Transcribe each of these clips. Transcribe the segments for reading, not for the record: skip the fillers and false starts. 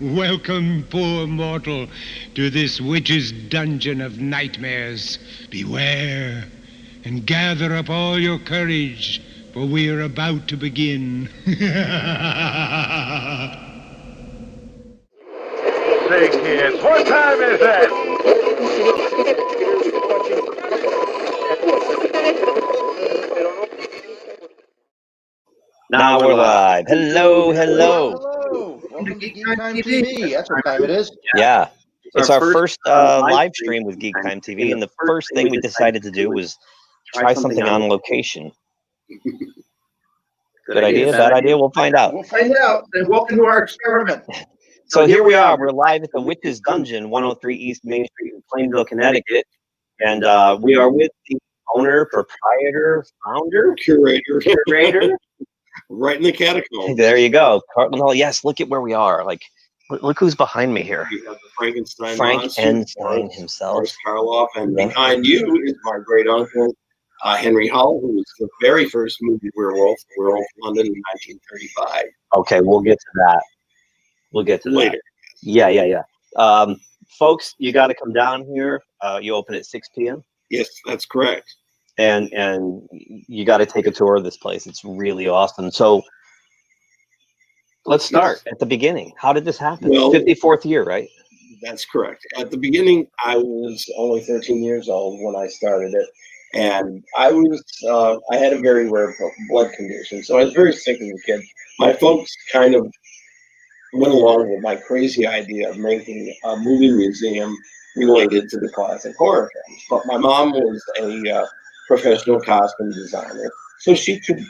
Welcome, poor mortal, to this witch's dungeon of nightmares. Beware and gather up all your courage, for we are about to begin. Say, kids, what time is it? Now we're live. Hello. Welcome to GeekTime TV. That's what time it is. Yeah. It's our first live stream with GeekTime TV, and the first thing we decided to do was try something on location. Good idea? Bad idea? We'll find out. We'll find out. And welcome to our experiment. So here we are. We're live at the Witch's Dungeon, 103 East Main Street in Plainville, Connecticut. And we are with the owner, proprietor, founder, curator, right in the catacomb. There you go. Cortland Hull. Yes, look at where we are. Like, look who's behind me here. You have the Frankenstein Frankenstein himself. Boris Karloff, and behind you is my great uncle, Henry Hull, who was the very first movie Werewolf London in 1935. Okay, we'll get to that. We'll get to later. That. Yeah. Folks, you got to come down here. You open at 6 p.m. Yes, that's correct. And you got to take a tour of this place. It's really awesome. So let's start at the beginning. How did this happen? Well, 54th year, right? That's correct. At the beginning, I was only 13 years old when I started it. And I had a very rare blood condition. So I was very sick as a kid. My folks kind of went along with my crazy idea of making a movie museum related to the classic horror films. But my mom was a professional costume designer, so she could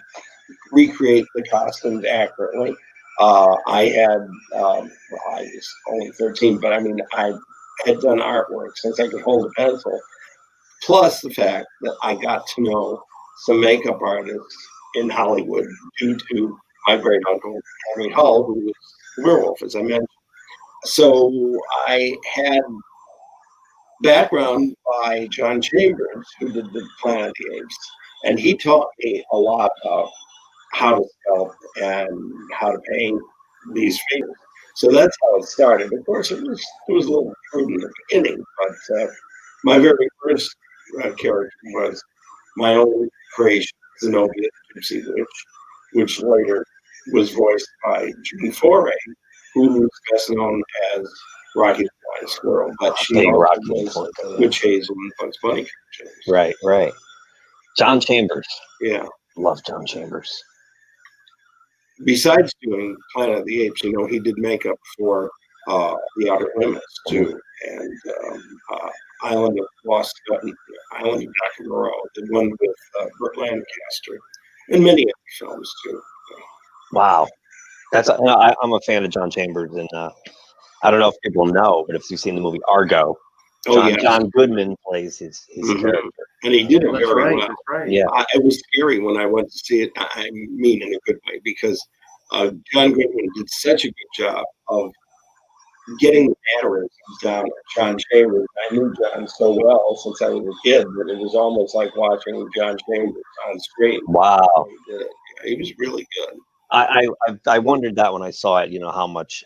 recreate the costumes accurately. I was only 13, but I mean, I had done artwork since I could hold a pencil. Plus the fact that I got to know some makeup artists in Hollywood due to my great uncle, Henry Hull, who was a werewolf, as I mentioned. So I had background by John Chambers, who did the Planet of the Apes, and he taught me a lot of how to sculpt and how to paint these figures. So that's how it started. Of course, it was a little crude in the beginning, but my very first character was my own creation, Zenobia the Gypsy Witch, which later was voiced by June Foray, who was best known as Rocky the Flying Squirrel, but she was Witch Hazel and Bugs Bunny characters. Right. John Chambers. Yeah. Love John Chambers. Besides doing Planet of the Apes, he did makeup for The Outer Limits, too, and Island of Lost Scotland, Island of Dr. Moreau, did one with Burt Lancaster, and many other films, too. Wow. I'm a fan of John Chambers, and I don't know if people know, but if you've seen the movie Argo, John Goodman plays his character. And he did it very well. Right. Yeah. It was scary when I went to see it. I mean, in a good way, because John Goodman did such a good job of getting the mannerisms down. John Chambers, I knew John so well since I was a kid that it was almost like watching John Chambers on screen. Wow. He was really good. I wondered that when I saw it, how much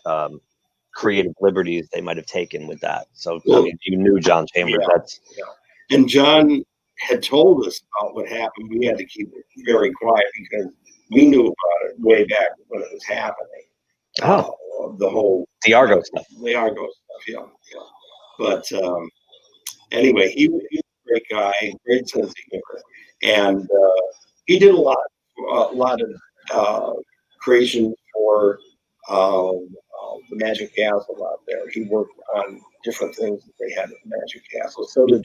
creative liberties they might have taken with that. So I mean, you knew John Chambers. Yeah. And John had told us about what happened. We had to keep it very quiet because we knew about it way back when it was happening. The Argo stuff. The Argo stuff, yeah. But anyway, he was a great guy, great sense of humor, and he did a lot of creation for the Magic Castle out there. He worked on different things that they had at the Magic Castle. So did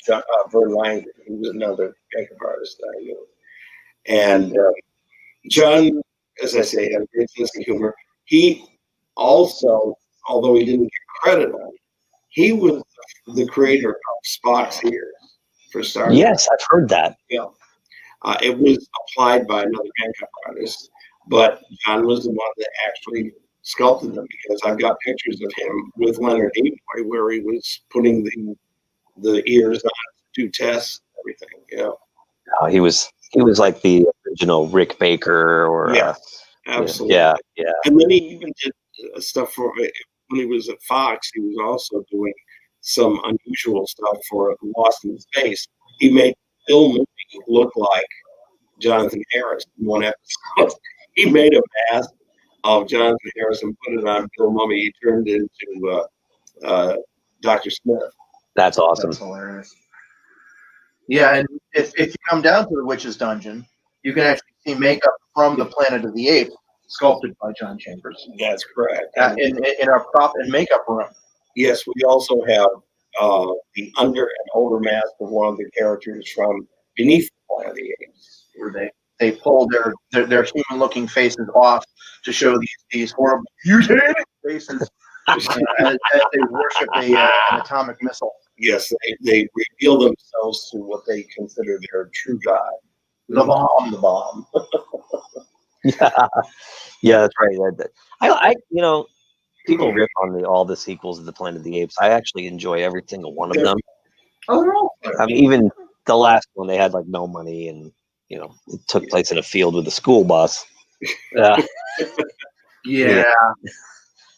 Vern Langdon, who was another makeup artist that I knew. And John, as I say, had a great sense of humor. He also, although he didn't get credit on it, he was the creator of Spock's ears for starters. Yes, I've heard that. Yeah. It was applied by another makeup artist, but John was the one that actually sculpted them, because I've got pictures of him with Leonard Nimoy where he was putting the ears on to do tests and everything. Yeah. He was like the original Rick Baker, or absolutely. Yeah. And then he even did stuff for when he was at Fox. He was also doing some unusual stuff for Lost in Space. He made Bill Murray look like Jonathan Harris in one episode. He made a mask of Jonathan Harris and put it on Bill Murray. He turned into Dr. Smith. That's awesome. That's hilarious. Yeah, and if you come down to the Witch's Dungeon, you can actually see makeup from the Planet of the Apes sculpted by John Chambers. That's correct. In our prop and makeup room. Yes, we also have the under and over mask of one of the characters from Beneath the Planet of the Apes, Where they pull their human-looking faces off to show these horrible mutated faces as they worship an atomic missile. Yes, they reveal themselves to what they consider their true god. The bomb. The bomb. Yeah, that's right. I people rip on all the sequels of the Planet of the Apes. I actually enjoy every single one of them. Oh, they're all I mean, even the last one, they had like no money, and it took place in a field with a school bus. Yeah.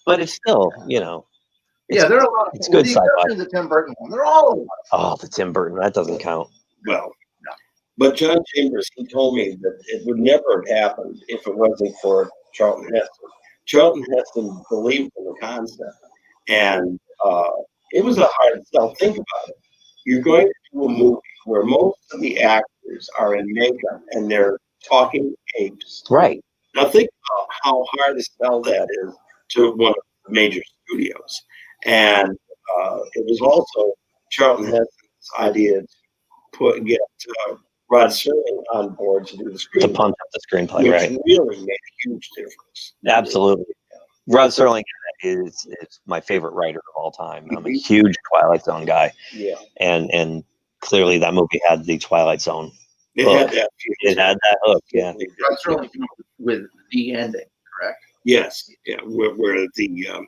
But it's still, Yeah, there are a lot of it's good sci-fi. The Tim Burton one. They're all. Oh, the Tim Burton, that doesn't count. Well, no. But John Chambers, he told me that it would never have happened if it wasn't for Charlton Heston. Charlton Heston believed in the concept, and it was a hard sell. Think about it. You're going to do a movie where most of the actors are in makeup and they're talking apes. Right. Now think about how hard to sell that is to one of the major studios. And it was also Charlton Heston's idea to get Rod Serling on board to do the screenplay. To punch up the screenplay, right? Which really made a huge difference. Absolutely. Rod Serling is my favorite writer of all time. I'm a huge Twilight Zone guy. Yeah. And clearly that movie had the Twilight Zone It hook. had that. It had that hook, yeah. Rod Serling came up with the ending, correct? Yes. Yeah. Where the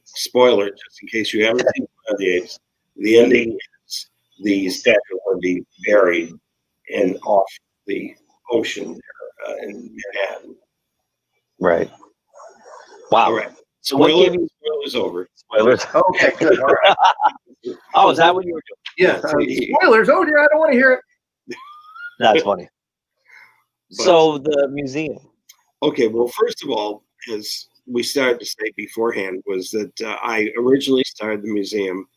spoiler, just in case you haven't seen the Apes, the ending is the statue will be buried off the ocean there in Manhattan. Right. Wow. All right. So what gave you spoilers over? spoilers? Okay, good. All right. Oh, is that what you were doing? Yeah. Spoilers. Oh dear, I don't want to hear it. That's funny. So the museum. Okay. Well, first of all, as we started to say beforehand, was that I originally started the museum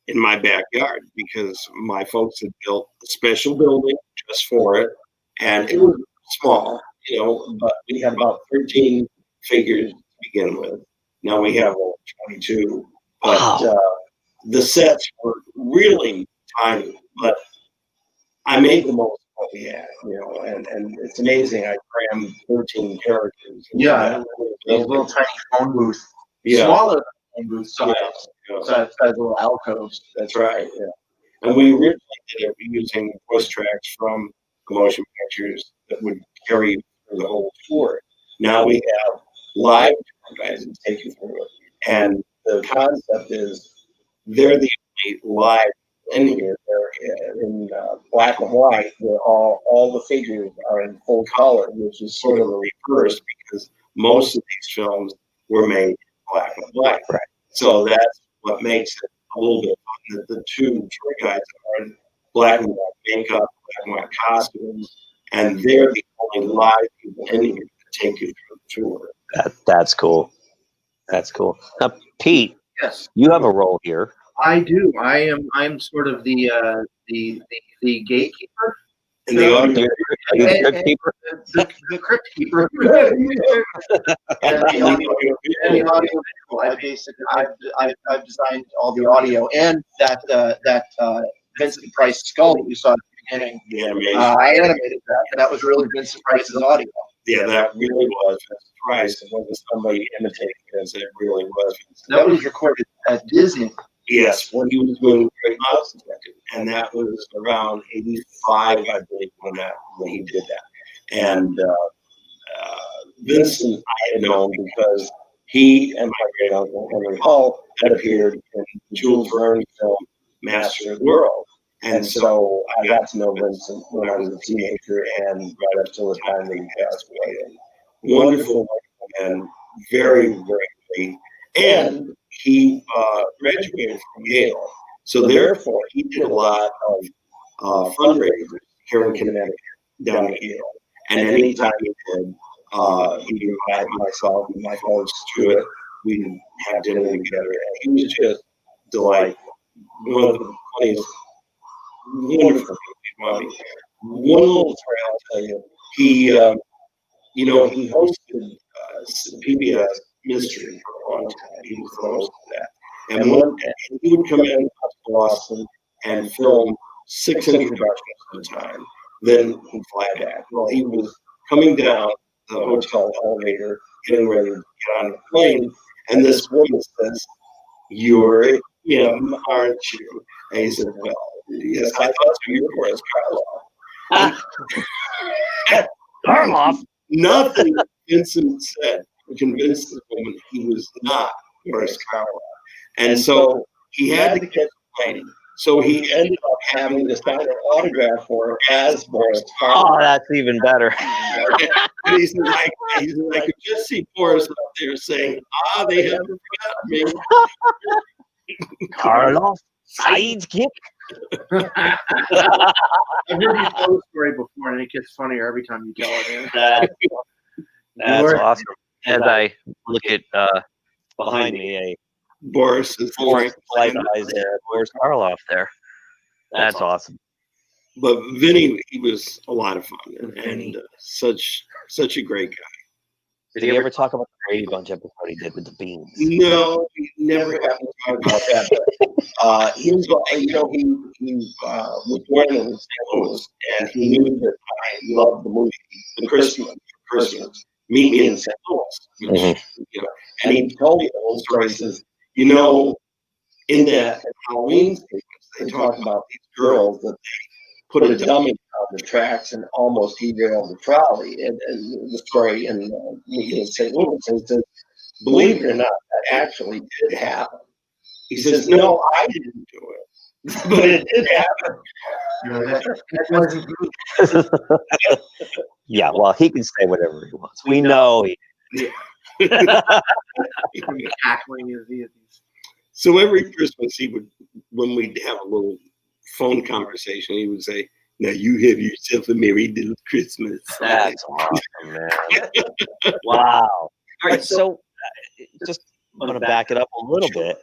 in my backyard because my folks had built a special building just for it, and it was small, but we had about 13 figures to begin with. Now we have 22, but Wow. The sets were really tiny, but I made the most of what we had, and it's amazing. I crammed 13 characters. Yeah, those little tiny phone booths. Yeah. Smaller than phone booth size. Yeah. Size little alcoves. That's right. Yeah. And we originally did it using voice tracks from the motion pictures that would carry you through the whole tour. Now we have live tour guides that take you through it. And the concept is they're the only live in here. They're in black and white. They're all the figures are in full color, which is sort of a reverse because most of these films were made in black and white. Right. So that's what makes it a little bit fun that the two tour guides are in black and white makeup, black and white costumes, and they're the only live people in here to take you through the tour. That's cool. That's cool. Now, Pete, Yes, you have a role here. I do. I'm sort of the gatekeeper. And the audio, You're the crypt keeper? The crypt keeper. and the audio visual. I've designed all the audio and that Vincent Price skull that you saw at the beginning. yeah, amazing. I animated that, and that was really Vincent Price's audio. Yeah, that really was Vincent Price. It wasn't somebody imitating it, it really was. That was recorded at Disney. Yes, when he was doing Great Mouse Detective, and that was around 85, I believe, when he did that. And Vincent I had known because he and my great uncle Henry Hull had appeared in Jules Verne's film Master of the World. And so I got to know Vincent when I was a teenager and right up till the time that he passed away in wonderful man, very, very great. And he graduated from Yale. So therefore, he did a lot of fundraisers here in Connecticut, down at Yale. And anytime he did, he'd invite myself and my folks to it. We'd have dinner together. And he was just delightful. One of the funniest, wonderful people. One little story I'll tell you. He, he hosted PBS Mystery for a long time. He was the host of that. And one day, he would come in to Boston and film 6 introductions at a time. Then he'd fly back. Well, he was coming down the hotel elevator, getting ready to get on the plane, and this woman says, "You're him, aren't you?" And he said, "Well, yes, I thought so. You were Boris Karloff." Karloff? Nothing Vincent said convinced the woman he was not Boris Karloff. And so he had to catch the plane. So he ended up having to sign an autograph for her as Boris Karloff. Oh, that's even better. And he said, I could just see Boris up there saying, they haven't forgotten me. Karloff, sidekick. I've heard you tell the story before, and it gets funnier every time you tell it. That's awesome. As I look at behind me, Boris is Boris there, Boris Karloff there. That's awesome. But Vinny, he was a lot of fun and such a great guy. Did he ever talk about the Brady Bunch episode he did with the beans? No, we never happened to talk about that. He was, he was born in St. Louis, and he knew that I loved the movie, The Christmas, Meet Me in St. Louis. And he told me the whole story. He says, in that Halloween sequence, they talk about these girls that they put a dummy on the tracks and almost derailed the trolley. And the story in St. Louis says, believe it or not, that actually did happen. He says, no, I didn't do it, but it did happen. Yeah, well, he can say whatever he wants. We know he. So every Christmas, when we'd have a little phone conversation, he would say, "Now you have yourself a merry little Christmas." That's awesome, man. Wow. All right, so just want to back it up a little bit.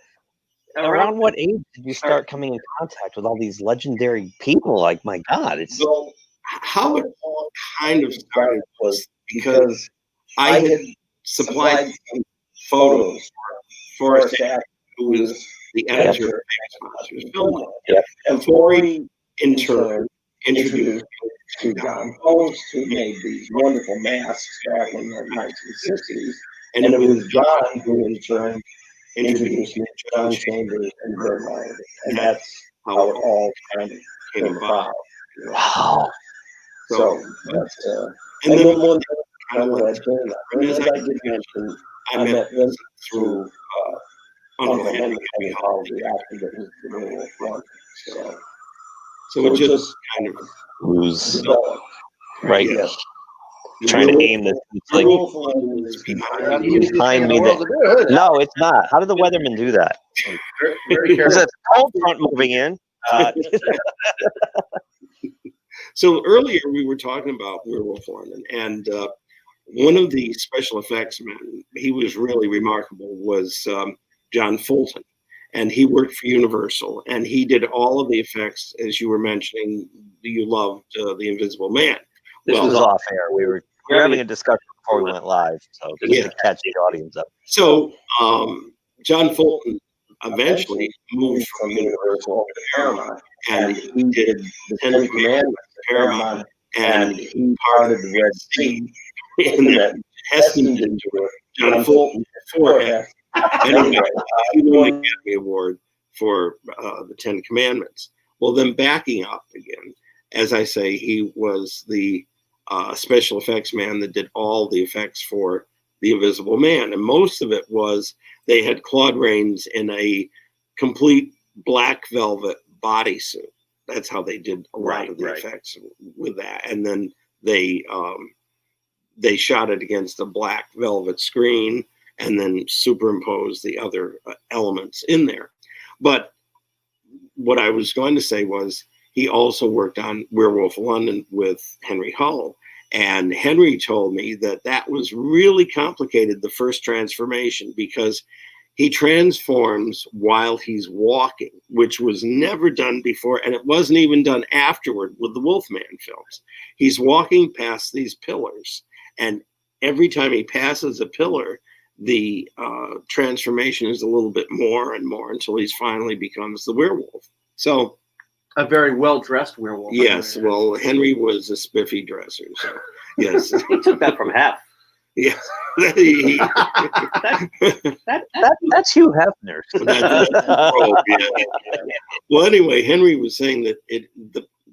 Around what age did you start coming in contact with all these legendary people? Like, my God, it's so how it all kind of started was because I had supplied some photos for a staff who was the editor of Famous Monsters. And Florey, in turn, introduced me to Don Post, who made these wonderful masks back in the 1960s. And it was John who, in turn, introduced me to John Chambers and Birdland. And that's how it all kind of came about. wow. So that's, and then one thing I led to, and as I did mention, I met Vincent through Uncle Henry Hall, the actor that was the Wolf Run. So it just kind of Who's developed. right? Yes. Trying to aim this. It's like behind me. No, it's not. How did the weatherman do that? There's a cold front moving in. So earlier we were talking about Werewolf London, and one of the special effects men, he was really remarkable, was John Fulton. And he worked for Universal, and he did all of the effects, as you were mentioning. You loved The Invisible Man. This was off air. We were having a discussion before we went live, so just to catch the audience up. So John Fulton eventually moved from Universal over to Paramount, and he did the 10 Commandments at Paramount, and he parted the Red Sea, and that hastened into John Fulton's forehead. Anyway, he won the Academy Award for the 10 Commandments. Well, then backing up again, as I say, he was the special effects man that did all the effects for The Invisible Man. And most of it was they had Claude Rains in a complete black velvet bodysuit. That's how they did a lot of the effects with that. And then they they shot it against a black velvet screen and then superimposed the other elements in there. But what I was going to say was he also worked on Werewolf of London with Henry Hull. And Henry told me that that was really complicated, the first transformation, because he transforms while he's walking, which was never done before. And it wasn't even done afterward with the Wolfman films. He's walking past these pillars. And every time he passes a pillar, the transformation is a little bit more and more until he finally becomes the werewolf. So a very well-dressed werewolf. Yes, well, Henry was a spiffy dresser. So yes, He took that from Hef. yeah. That's Hugh Hefner. Well, anyway, Henry was saying that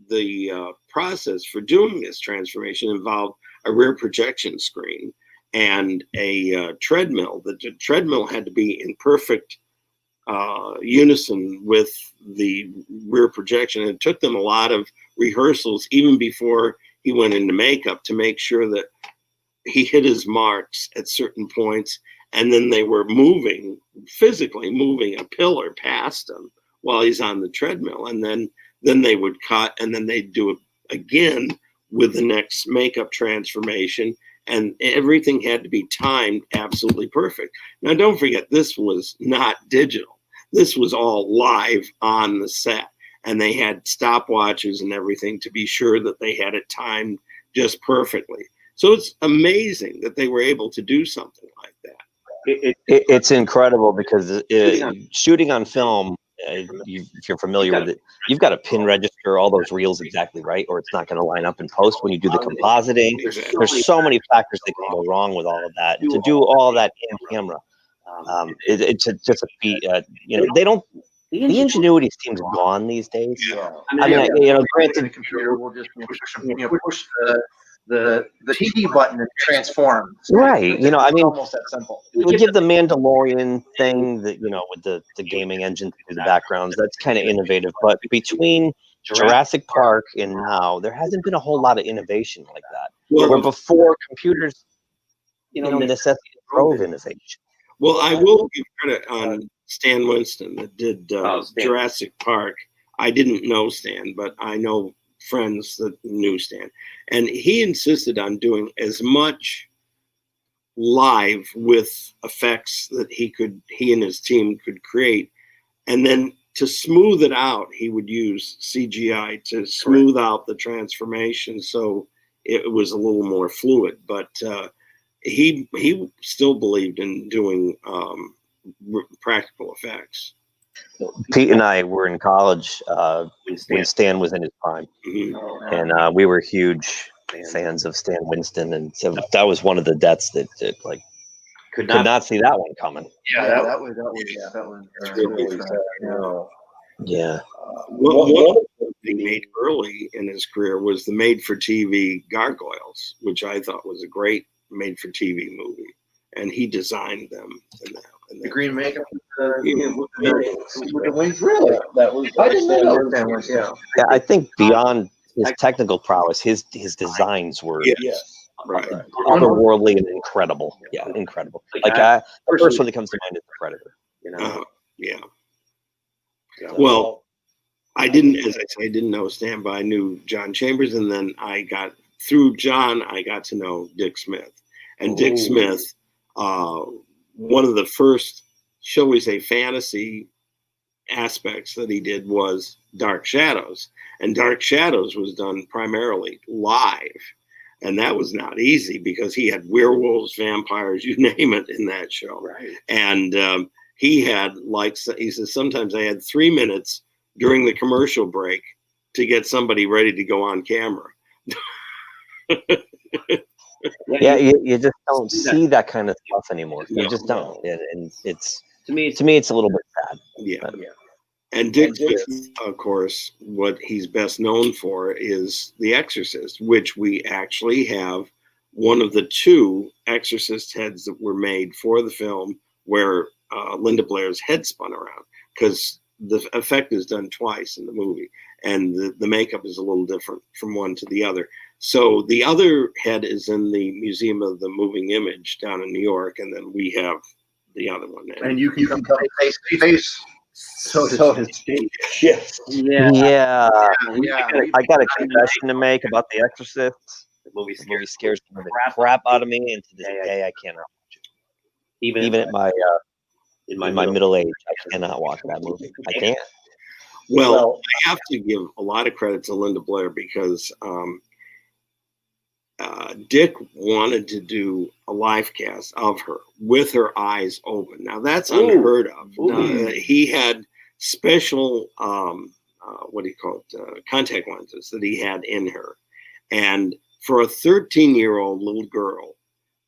the process for doing this transformation involved a rear projection screen and a treadmill. The treadmill had to be in perfect unison with the rear projection. It took them a lot of rehearsals, even before he went into makeup, to make sure that he hit his marks at certain points. And then they were physically moving a pillar past him while he's on the treadmill. And then they would cut, and then they'd do it again with the next makeup transformation. And everything had to be timed absolutely perfect. Now, don't forget, this was not digital. This was all live on the set. And they had stopwatches and everything to be sure that they had it timed just perfectly. So it's amazing that they were able to do something like that. It's incredible because shooting on film, if you're familiar with it, you've got to pin register all those reels exactly right, or it's not going to line up in post when you do the compositing. There's so many factors that can go wrong with all of that. And to do all that in camera, it's just a feat. They don't. The ingenuity seems gone these days. Yeah. I mean, granted, the computer will just push the TV button and transform. Right. It's almost that simple. We give the Mandalorian thing that, with the gaming engine through the backgrounds, that's kind of innovative. But between Jurassic Park and now, there hasn't been a whole lot of innovation like that. Where before computers, necessity drove innovation. Well, I will give credit on Stan Winston that did Jurassic Park. I didn't know Stan, but I know friends that knew Stan. And he insisted on doing as much live with effects that he and his team could create. And then to smooth it out, he would use CGI to smooth out the transformation so it was a little more fluid. But he still believed in doing practical effects. Pete and I were in college when Stan was in his prime, and we were huge fans of Stan Winston, and so that was one of the deaths that could not see that one coming. Yeah, that was really sad. Yeah. One thing he made early in his career was the made-for-TV Gargoyles, which I thought was a great made-for-TV movie, and he designed them in that. The green makeup with the wings, really? That was. I didn't know that was. Yeah, I think beyond his technical prowess, his designs were right, otherworldly and incredible. Yeah, incredible. The first one that comes to mind is the Predator. Well, I didn't, as I say, I didn't know Stan, but I knew John Chambers, and then through John, I got to know Dick Smith, and Dick Smith. One of the first, shall we say, fantasy aspects that he did was Dark Shadows. And Dark Shadows was done primarily live. And that was not easy because he had werewolves, vampires, you name it in that show. Right. And he had, he says, sometimes I had 3 minutes during the commercial break to get somebody ready to go on camera. Yeah, you just don't see that kind of stuff anymore. You just don't, and it's to me it's a little bit sad. Yeah. And Dick Smith, of course, what he's best known for is The Exorcist, which we actually have one of the 2 Exorcist heads that were made for the film, where Linda Blair's head spun around, because the effect is done twice in the movie, and the makeup is a little different from one to the other. So the other head is in the Museum of the Moving Image down in New York, and then we have the other one. And you can come face to face. So to speak. Yes. Yeah. Yeah. I got a confession to make about The Exorcist. The movie scares the crap out of me, and to this day I cannot watch it. Even at my in my middle age, I cannot watch that movie. I can't. Well, I have to give a lot of credit to Linda Blair because Dick wanted to do a live cast of her with her eyes open. Now that's unheard of. He had special contact lenses that he had in her, and for a 13-year-old little girl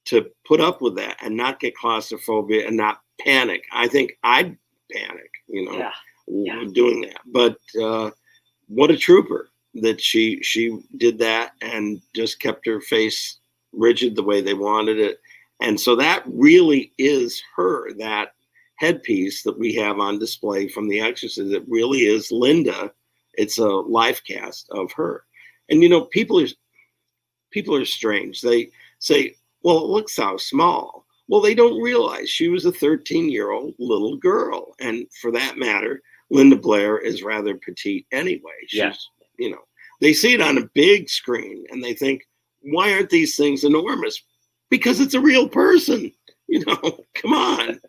to put up with that and not get claustrophobia and not panic, I think I'd panic, doing that. But what a trooper that she did that and just kept her face rigid the way they wanted it. And so that really is her, that headpiece that we have on display from The Exorcist. It really is Linda. It's a live cast of her. And people are strange. They say, well, it looks so small. Well, they don't realize she was a 13-year-old little girl. And for that matter, Linda Blair is rather petite anyway. She's, they see it on a big screen and they think, why aren't these things enormous? Because it's a real person. Come on.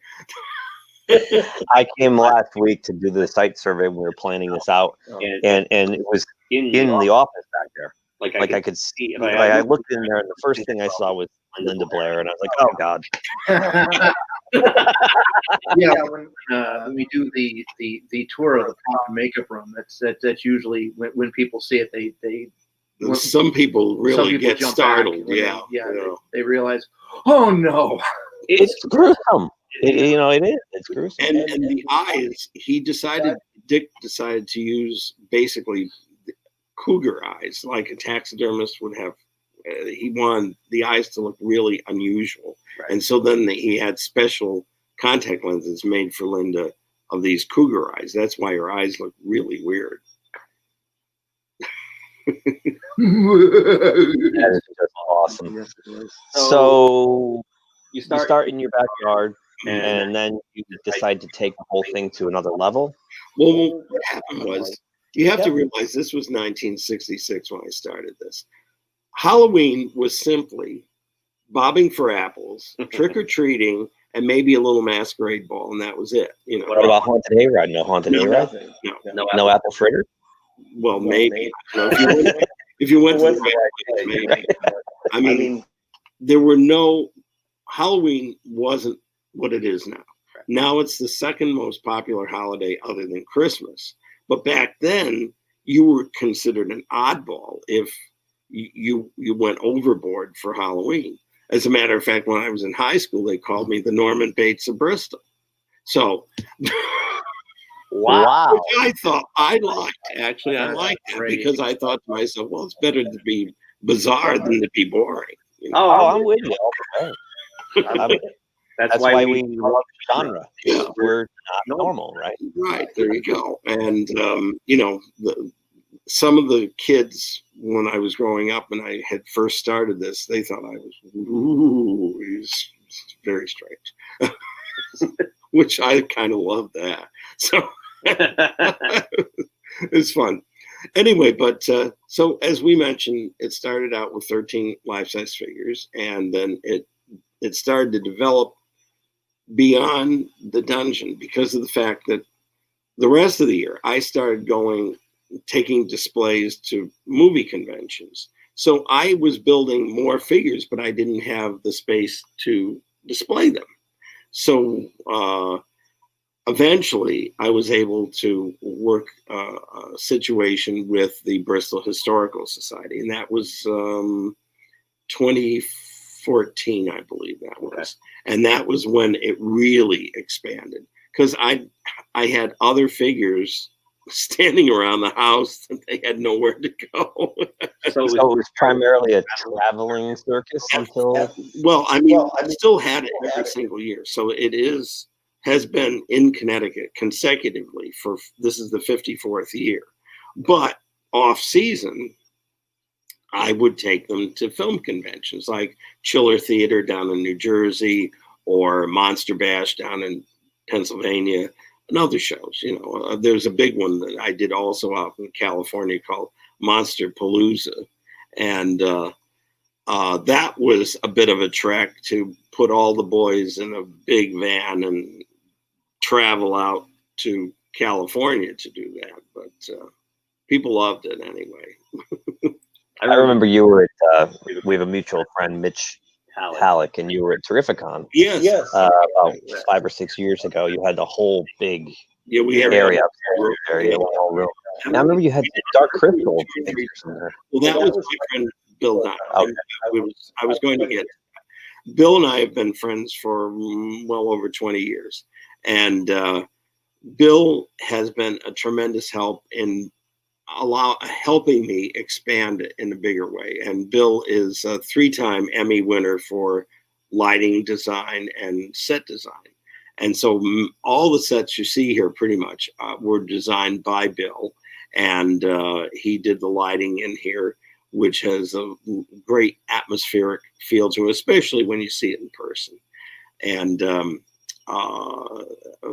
I came last week to do the site survey when we were planning this out, and it was in the office back there. Like I could see it. I looked in there, and the first thing I saw was Linda Blair, and I was like, "Oh God." When we do the tour of the prop and makeup room, that's usually when people see it, some people really get startled. They realize, oh no, it's gruesome. It is. It's gruesome. And the eyes, Dick decided to use basically cougar eyes, like a taxidermist would have. He wanted the eyes to look really unusual. Right. And so then he had special contact lenses made for Linda of these cougar eyes. That's why her eyes look really weird. That is just awesome. Yes, it is. So you start in your backyard, and then you decide to take the whole thing to another level. Well, what happened was, you have to realize this was 1966 when I started this. Halloween was simply bobbing for apples, trick-or-treating, and maybe a little masquerade ball, and that was it. What about Haunted Hayride? No Haunted Hayride? No apple fritter? Well, maybe. If you went to the right place, maybe. I mean, there were no... Halloween wasn't what it is now. Now it's the second most popular holiday other than Christmas. But back then, you were considered an oddball if you went overboard for Halloween. As a matter of fact, when I was in high school, they called me the Norman Bates of Bristol. So, wow. Which I thought I liked. Actually, I liked that because I thought to myself, well, it's better to be bizarre than to be boring. Oh, I'm with you. That's why we love genre. Yeah. We're not normal, right? Right. There you go. And, some of the kids, when I was growing up and I had first started this, they thought I was, he's very strange, which I kind of love that. So it's fun. Anyway, but so as we mentioned, it started out with 13 life-size figures, and then it started to develop beyond the dungeon because of the fact that the rest of the year I started taking displays to movie conventions. So I was building more figures, but I didn't have the space to display them. So eventually I was able to work a situation with the Bristol Historical Society, and that was 2014, I believe that was. Okay. And that was when it really expanded, because I had other figures standing around the house and they had nowhere to go. So it was primarily a traveling circus until... Well, I still had it every single year. So it has been in Connecticut consecutively this is the 54th year. But off season, I would take them to film conventions like Chiller Theater down in New Jersey or Monster Bash down in Pennsylvania and other shows. There's a big one that I did also out in California called Monster Palooza. And that was a bit of a trek to put all the boys in a big van and travel out to California to do that. But people loved it anyway. I remember you were at, we have a mutual friend, Mitch Halleck, and you were at Terrificon. Yes. About 5 or 6 years ago. You had the whole big we had area upstairs area, one whole room. And I remember you had Dark Crystal pictures in there. Well, that was my friend Bill Don. Okay. I was going to get Bill and I have been friends for well over 20 years. And Bill has been a tremendous help in helping me expand it in a bigger way. And Bill is a 3-time Emmy winner for lighting design and set design. And so all the sets you see here pretty much were designed by Bill. And he did the lighting in here, which has a great atmospheric feel to it, especially when you see it in person. And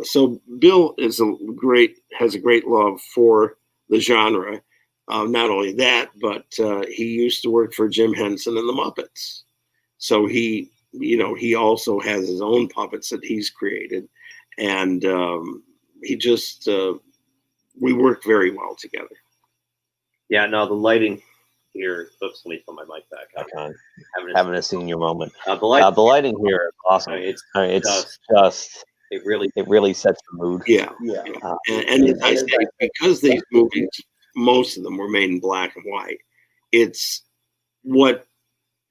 so Bill has a great love for the genre. Not only that, but he used to work for Jim Henson and the Muppets. So he also has his own puppets that he's created. And he just, we work very well together. Yeah, no, the lighting here, oops, let me put my mic back up. Okay. Having a senior moment. The lighting here is awesome. It's just it really sets the mood. Yeah. And as I say, because these movies, most of them were made in black and white, it's what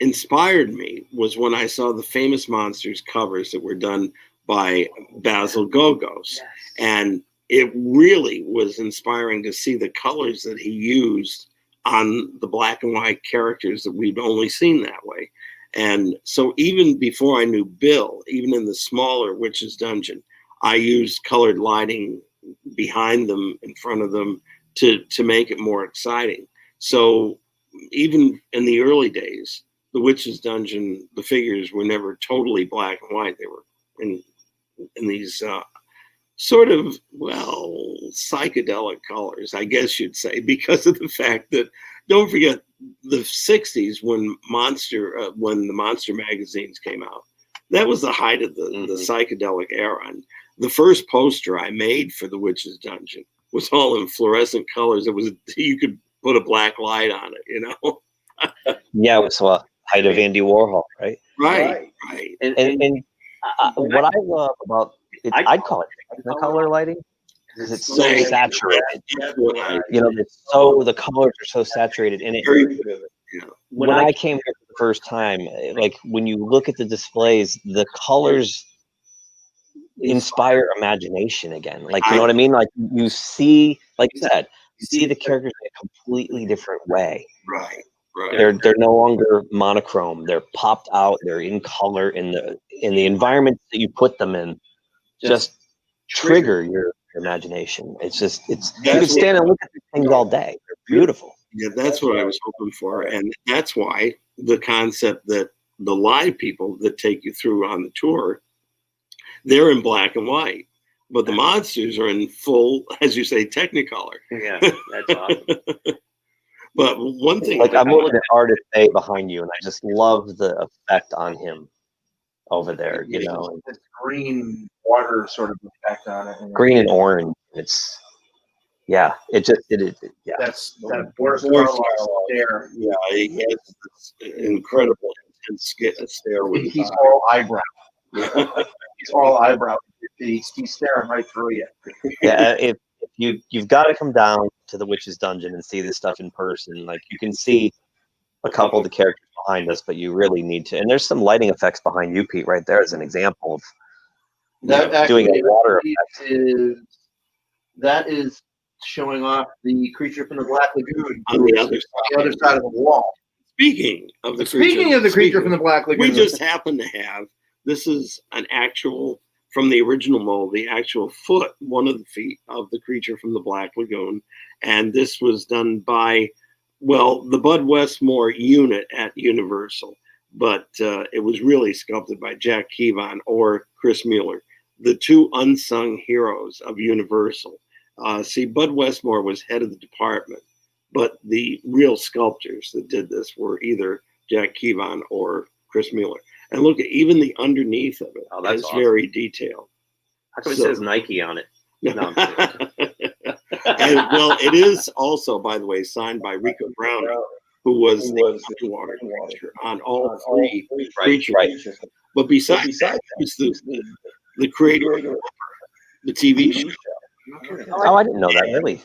inspired me was when I saw the Famous Monsters covers that were done by Basil Gogos. Yes. And it really was inspiring to see the colors that he used on the black and white characters that we'd only seen that way. And so even before I knew Bill, even in the smaller Witch's Dungeon, I used colored lighting behind them, in front of them, to make it more exciting. So even in the early days, the Witch's Dungeon, the figures were never totally black and white. They were in these sort of, well, psychedelic colors, I guess you'd say, because of the fact that, don't forget, the 60s when the Monster magazines came out, that was the height of the psychedelic era. And the first poster I made for the Witch's Dungeon was all in fluorescent colors. You could put a black light on it, Yeah, it was height of Andy Warhol, right? Right. And what I love about it, I'd call it Technicolor lighting, because it's so saturated. The colors are so saturated in it. When I came here for the first time, like when you look at the displays, the colors inspire imagination again. Like, you know what I mean? Like you see, like you said, you see the characters in a completely different way. Right. They're no longer monochrome. They're popped out. They're in color in the environment that you put them in. Just trigger your imagination. You can stand and look at these things all day. They're beautiful. Yeah, that's what I was hoping for. And that's why the concept that the live people that take you through on the tour, they're in black and white, but the monsters are in full, as you say, Technicolor. Yeah, that's awesome. But one thing, like I'm looking at Artist A behind you, and I just love the effect on him over there. You know, this green water sort of effect on it. Green and orange. It's yeah. That's that Boris Karloff stare. Yeah, he has this incredible intense stare with He's all eyebrow. He's all eyebrow. He's staring right through you. Yeah, if you've got to come down to the Witch's Dungeon and see this stuff in person. Like you can see a couple of the characters behind us, but you really need to. And there's some lighting effects behind you, Pete, right there as an example of doing a water effect. That is showing off the creature from the Black Lagoon on the other side of the wall. Speaking of the creature from the Black Lagoon, we just happen to have, this is an actual, from the original mold, the actual foot, one of the feet of the creature from the Black Lagoon. And this was done by, well, the Bud Westmore unit at Universal, but it was really sculpted by Jack Kevon or Chris Mueller, the two unsung heroes of Universal. See, Bud Westmore was head of the department, but the real sculptors that did this were either Jack Kevon or Chris Mueller. And look at even the underneath of it. Oh, that's is awesome. very detailed. How come it says Nike on it? No, I'm kidding. And, well, it is also, by the way, signed by Rico Browning, who was the underwater creature on all three creatures. But besides that, he's the creator of the TV show. Oh, I didn't know that, really.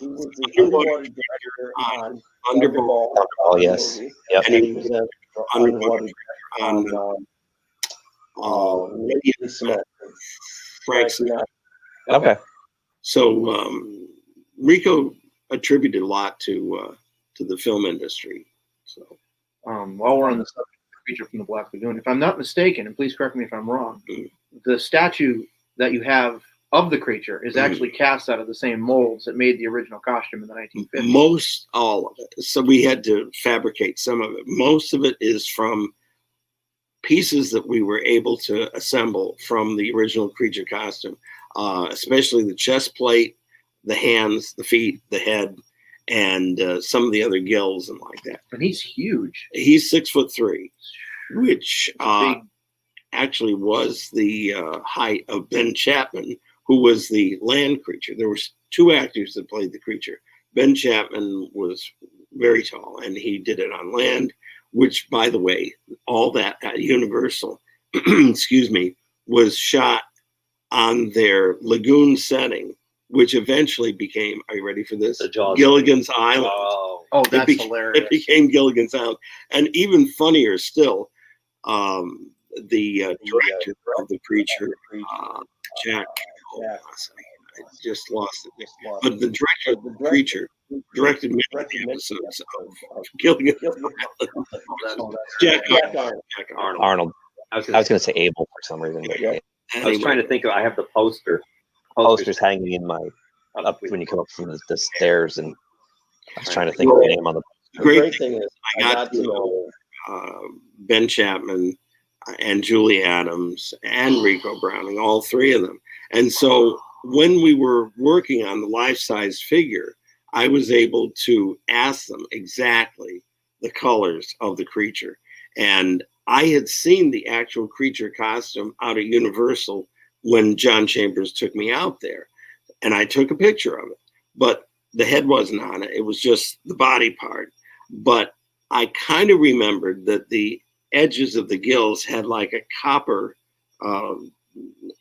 Underwater director on Thunderball. Oh, yes. Yep. And he was an underwater director on Lady in the Smoke, Frank Sinatra. Okay. So Rico attributed a lot to the film industry. So While we're on the subject of the creature from the Black Lagoon, if I'm not mistaken, and please correct me if I'm wrong, the statue that you have of the creature is actually cast out of the same molds that made the original costume in the 1950s. Most all of it. So we had to fabricate some of it. Most of it is from pieces that we were able to assemble from the original creature costume, especially the chest plate, the hands, the feet, the head, and some of the other gills and like that. And he's huge. He's 6'3", which actually was the height of Ben Chapman, who was the land creature. There were two actors that played the creature. Ben Chapman was very tall, and he did it on land, which, by the way, all that at Universal, excuse me, was shot on their lagoon setting, which eventually became, are you ready for this? Gilligan's Island. Oh, that's hilarious. It became Gilligan's Island. And even funnier still, the director of the creature, Jack, I just lost it. But the director of the creature directed many episodes of Gilligan's Island. Jack Arnold. I was going to say Abel for some reason. But yeah. I was trying to think of, I have the Posters hanging in my, up when you come up from the stairs, and I was trying to think of the name on the The great thing is I got to know Ben Chapman and Julie Adams and Rico Browning, all three of them. And so when we were working on the life-size figure, I was able to ask them exactly the colors of the creature. And I had seen the actual creature costume out at Universal when John Chambers took me out there. And I took a picture of it. But the head wasn't on it. It was just the body part. But I kind of remembered that the edges of the gills had like a copper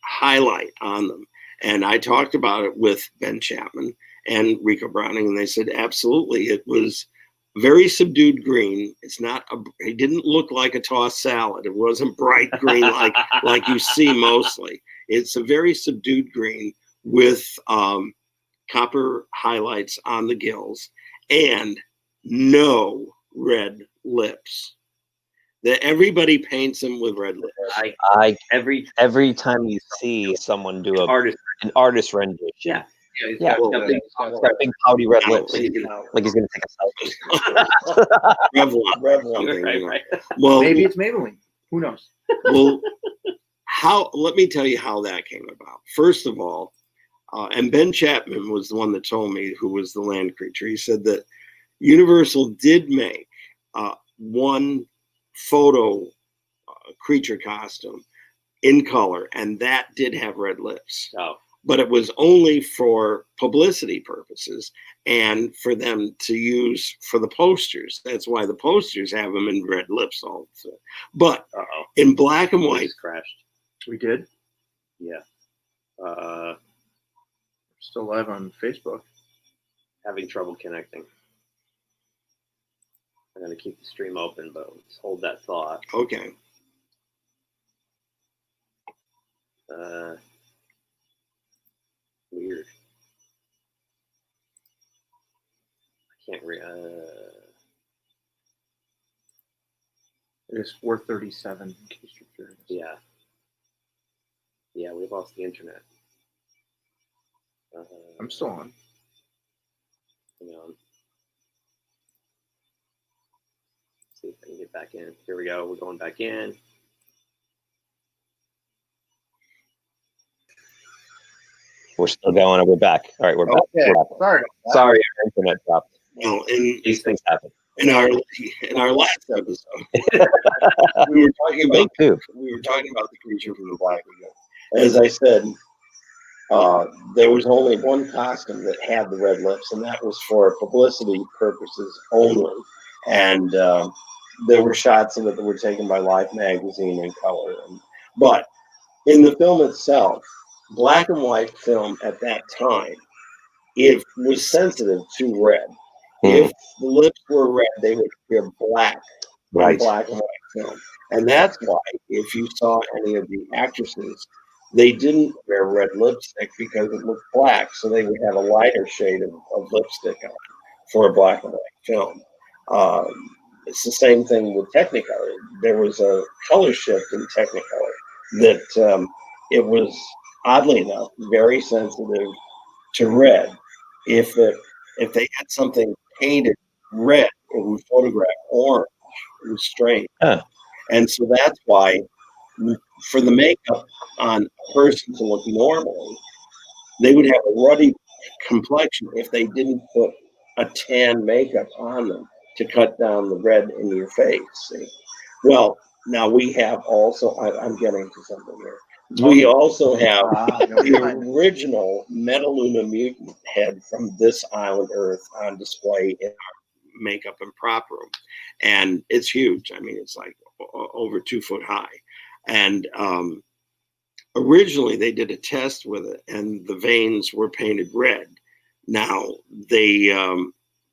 highlight on them. And I talked about it with Ben Chapman and Rico Browning, and they said, absolutely. It was very subdued green. It's not, it didn't look like a tossed salad. It wasn't bright green like you see mostly. It's a very subdued green with copper highlights on the gills and no red lips. That everybody paints them with red lips. Every time you see someone do an artist rendition, yeah, big pouty red lips, like he's gonna take a selfie. Revlon. Right. Well, maybe it's Maybelline. Who knows? Well, let me tell you how that came about. First of all, and Ben Chapman was the one that told me, who was the land creature. He said that Universal did make one photo creature costume in color, and that did have red lips. Oh. But it was only for publicity purposes and for them to use for the posters. That's why the posters have them in red lips all the time. But in black and white. Crashed. We did? Yeah. Still live on Facebook. Having trouble connecting. I'm going to keep the stream open, but let's hold that thought. Okay. Weird. I can't read. It is 4:37 in case you're curious. Yeah. Yeah, we lost the internet. I'm still on. Hang on. see if I can get back in. Here we go. We're going back in. We're still going. We're back. All right, we're back. Okay. We're back. Sorry. Sorry, our internet dropped. Well, These things happen. in our last episode, we were talking about the creature from the Black Lagoon. As I said, there was only one costume that had the red lips, and that was for publicity purposes only. And there were shots of it that were taken by Life magazine in color. But in the film itself, black and white film at that time, it was sensitive to red. If the lips were red, they would appear black on black and white film. And that's why, if you saw any of the actresses, they didn't wear red lipstick because it looked black, so they would have a lighter shade of lipstick on for a black and white film. It's the same thing with Technicolor. There was a color shift in Technicolor that it was, oddly enough, very sensitive to red. If they had something painted red, it would photograph orange. It was strange. And so that's why, for the makeup on a person to look normally, they would have a ruddy complexion if they didn't put a tan makeup on them to cut down the red in your face. See? Well, now we have also, I'm getting to something here. We also have the original Metaluna mutant head from this island Earth on display in our makeup and prop room. And it's huge. I mean, it's like over 2 foot high. And originally they did a test with it, and the veins were painted red. Now, they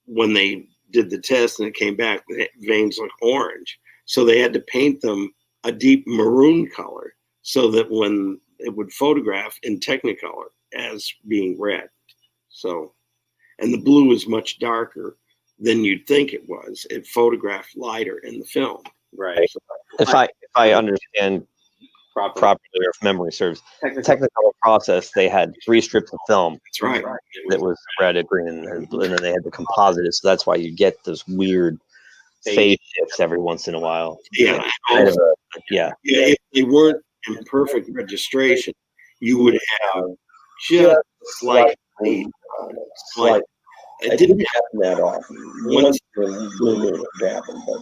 when they did the test and it came back, the veins look orange. So they had to paint them a deep maroon color, so that when it would photograph in Technicolor as being red. So, and the blue is much darker than you'd think it was. It photographed lighter in the film. Right. So, if I understand properly, or if memory serves, Technicolor process, they had 3 strips of film. That's right. That was red, green, and then they had to composite it. So that's why you get those weird phase shifts every once in a while. Yeah. If they weren't in perfect registration, you would have just slight. It didn't happen that often. Once in a blue moon it happened, but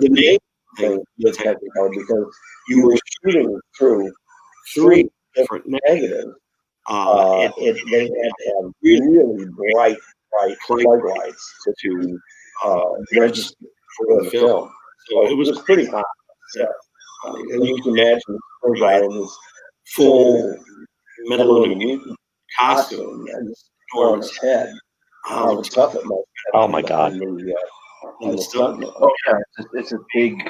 the main thing was Technicolor, because you were shooting through 3 different negatives. They had to have really bright floodlights to register for the film. So it was pretty hot. Yeah. And you can imagine the guy in his full Metaluna mutant costume and on his head. How tough it must be. Oh my God. It's a big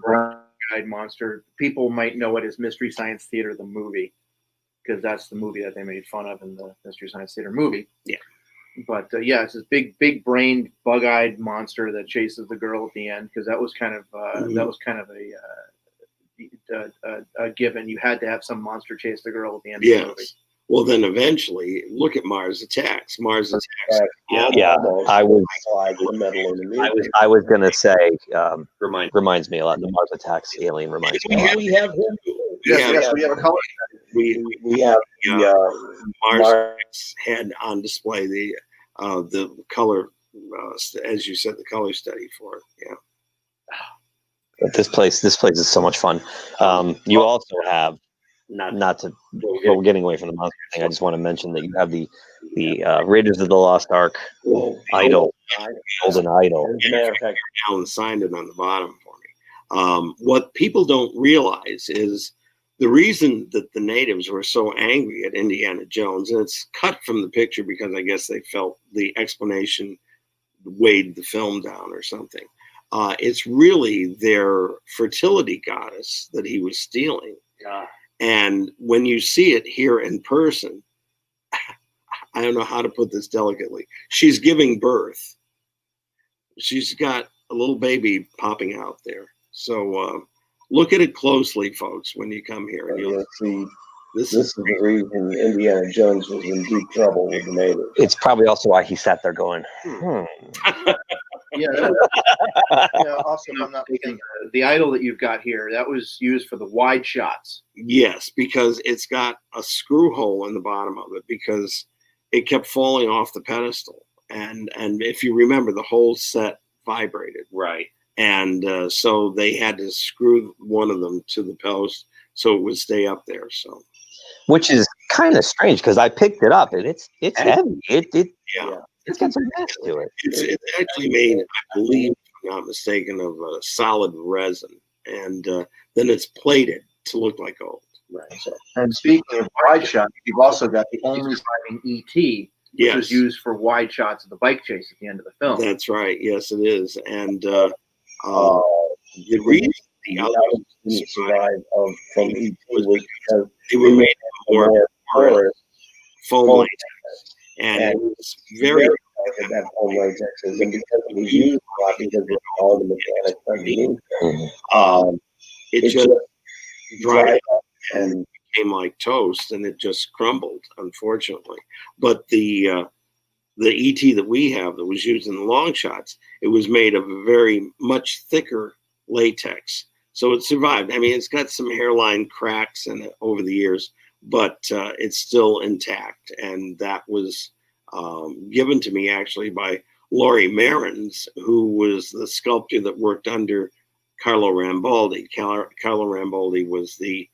brown-eyed monster. People might know it as Mystery Science Theater, the movie, because that's the movie that they made fun of in the Mystery Science Theater movie. Yeah. But it's this big brained, bug-eyed monster that chases the girl at the end, because that was kind of a given. You had to have some monster chase the girl at the end of the movie. Well, then eventually, look at Mars Attacks. Mars Attacks. Yeah. I was gonna say reminds me a lot. The Mars Attacks alien reminds me a lot. We have him. Yes, we have a color. We have Mars head on display. The color, as you said, the color study for it. Yeah. But this place is so much fun. You also have. Not to, but we're getting away from the monster thing. I just want to mention that you have the Raiders of the Lost Ark idol, golden idol. As a matter of fact, Alan signed it on the bottom for me. What people don't realize is the reason that the natives were so angry at Indiana Jones, and it's cut from the picture because I guess they felt the explanation weighed the film down or something. It's really their fertility goddess that he was stealing. And when you see it here in person, I don't know how to put this delicately. She's giving birth. She's got a little baby popping out there. So look at it closely, folks, when you come here. And you'll see this is the reason Indiana Jones was in deep trouble with the natives. It's probably also why he sat there going, Yeah, also, if I'm not mistaken, the idol that you've got here, that was used for the wide shots. Yes, because it's got a screw hole in the bottom of it because it kept falling off the pedestal. And if you remember, the whole set vibrated. Right. And so they had to screw one of them to the post so it would stay up there. So, which is kind of strange because I picked it up and it's heavy. It's got some mass to it. It's actually made, I believe, if I'm not mistaken, of a solid resin, and then it's plated to look like gold. Right. So, And speaking of wide shot, you've also got the only Surviving ET, which was used for wide shots of the bike chase at the end of the film. That's right. Yes, it is. And the reason the others didn't survive from ET was because they were made of more porous foam latex, and it was very that foam latex, and because it was used a lot because of all the mechanics underneath, it just dried up and became like toast, and it just crumbled, unfortunately. But the ET that we have that was used in the long shots, it was made of a very much thicker latex, so it survived. I mean, it's got some hairline cracks in it over the years, but it's still intact, and that was given to me actually by Laurie Marins, who was the sculptor that worked under Carlo Rambaldi. Carlo Rambaldi was the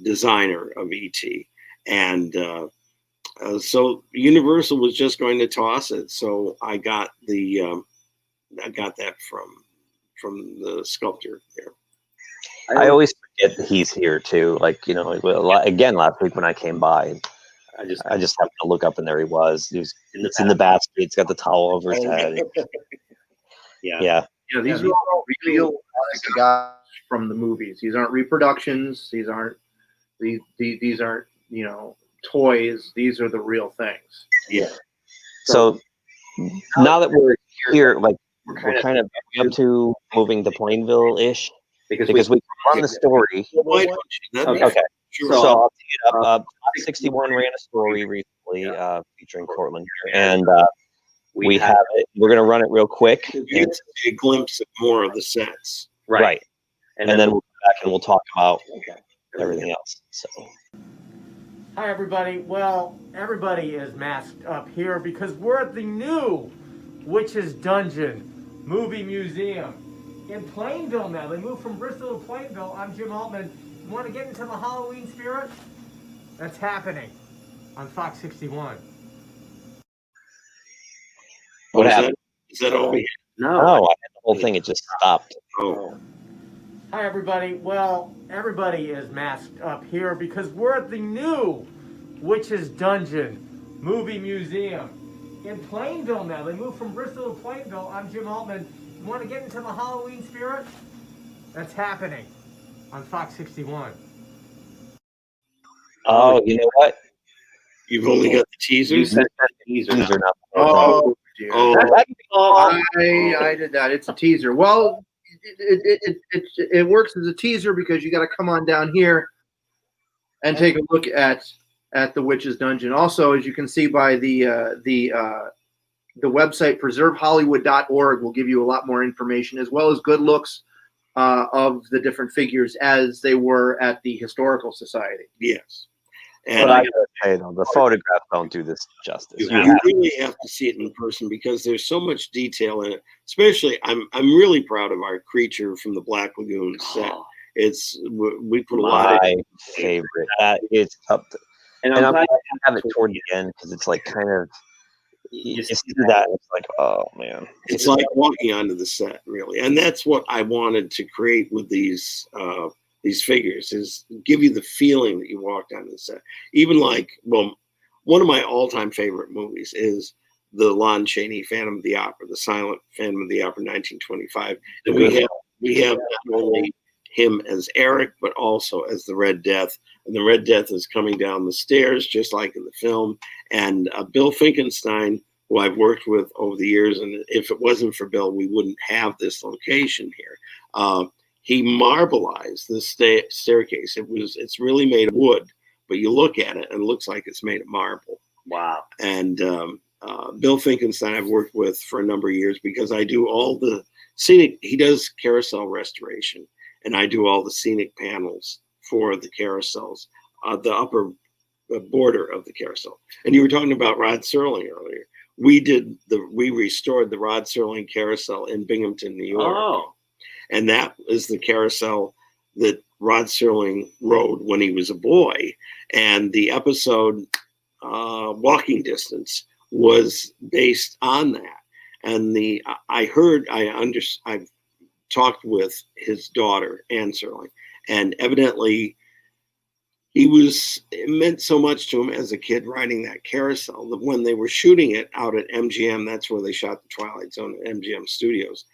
designer of ET, and so Universal was just going to toss it. So I got that from the sculptor there. I always forget that he's here too. Like, you know, again, last week when I came by, I just happened to look up and there he was. It's in the basket. He's got the towel over his head. Yeah. These are all real guys from the movies. These aren't reproductions. These aren't toys. These are the real things. Yeah. So now that we're here, like we're kind of up to moving to Plainville-ish because we run the story. Why don't you? Okay. Sure. So I'll tee it up. 61 ran a story recently featuring Cortland here, and we have it. We're going to run it real quick. You get a glimpse of more of the sets. Right. And then we'll come back and we'll talk about everything else. So. Hi, everybody. Well, everybody is masked up here because we're at the new Witch's Dungeon Movie Museum in Plainville now. They moved from Bristol to Plainville. I'm Jim Altman. You want to get into the Halloween spirit? That's happening on Fox 61. What happened? Is that all we had? No, I had the whole thing. It just stopped. Oh. Hi, everybody. Well, everybody is masked up here because we're at the new Witch's Dungeon Movie Museum in Plainville now. They moved from Bristol to Plainville. I'm Jim Altman. You want to get into the Halloween spirit? That's happening on Fox 61. Oh, you know what? You've only got the teasers? Teaser now. Oh, dear. Oh. I did that. It's a teaser. Well, it works as a teaser because you got to come on down here and take a look at the Witch's Dungeon. Also, as you can see by the website preservehollywood.org will give you a lot more information as well as good looks of the different figures as they were at the Historical Society. Yes. And And I gotta say though, the photographs don't do this justice. you really have to see it in person because there's so much detail in it. Especially, I'm really proud of our creature from the Black Lagoon set. We put a lot of My favorite. That is up to, and I'm glad I have it toward the end because it's like kind of you see that and it's like, oh man. It's like walking onto the set, really, and that's what I wanted to create with these figures, is give you the feeling that you walked onto the set. Even like, well, one of my all-time favorite movies is the Lon Chaney Phantom of the Opera, the silent Phantom of the Opera, 1925. And we have not only him as Eric, but also as the Red Death. And the Red Death is coming down the stairs, just like in the film. And Bill Finkenstein, who I've worked with over the years, and if it wasn't for Bill, we wouldn't have this location here. He marbleized the staircase. It's really made of wood, but you look at it and it looks like it's made of marble. Wow. And Bill Finkenstein I've worked with for a number of years because I do all the scenic, he does carousel restoration, and I do all the scenic panels for the carousels, the upper border of the carousel. And you were talking about Rod Serling earlier. We restored the Rod Serling carousel in Binghamton, New York. Oh. And that is the carousel that Rod Serling rode when he was a boy. And the episode Walking Distance was based on that. And I've talked with his daughter, Ann Serling, and evidently it meant so much to him as a kid riding that carousel that when they were shooting it out at MGM, that's where they shot the Twilight Zone at MGM Studios.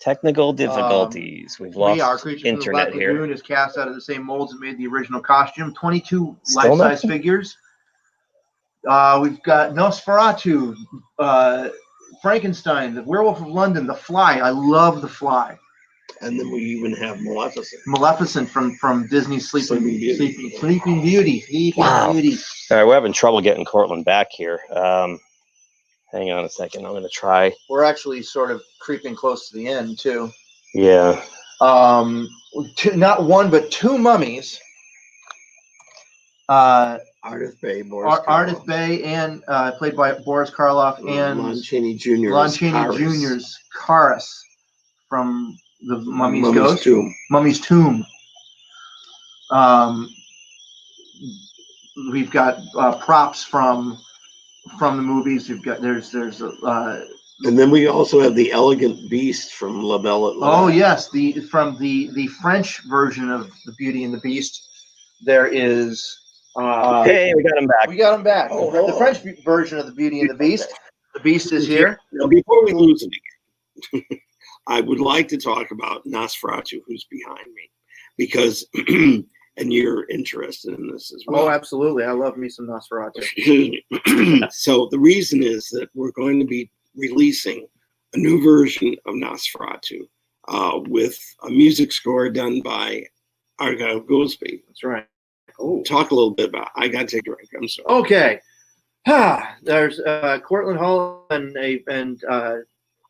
Technical difficulties. We've lost Our creature from the Black internet here. Lagoon is cast out of the same molds that made the original costume. 22 Still life-size nothing? figures. We've got Nosferatu, Frankenstein, the Werewolf of London, The Fly. I love The Fly. And then we even have Maleficent. Maleficent from Disney's Sleeping Beauty. Wow. All right, we're having trouble getting Cortland back here. Hang on a second. I'm going to try. We're actually sort of creeping close to the end, too. Yeah. Not one, but two mummies. Ardith Bay, Ardith Bay, and played by Boris Karloff, and Lon Chaney Jr.'s Lon Chaney Jr.'s Karis from the Mummy's Tomb. Mummy's Tomb. We've got props from the movies. We've got and then we also have the Elegant Beast from La Belle et la Oh yes, from the French version of the Beauty and the Beast. There is. Hey, we got him back. We got him back. The French version of the Beauty and the Beast. The Beast is here. Now, before we lose him again, I would like to talk about Nosferatu, who's behind me, because, and you're interested in this as well. Oh, absolutely. I love me some Nosferatu. So the reason is that we're going to be releasing a new version of Nosferatu with a music score done by Argyle Goolsby. That's right. Oh. Talk a little bit about. I got to take a drink. I'm sorry. Okay. There's Cortland Hull and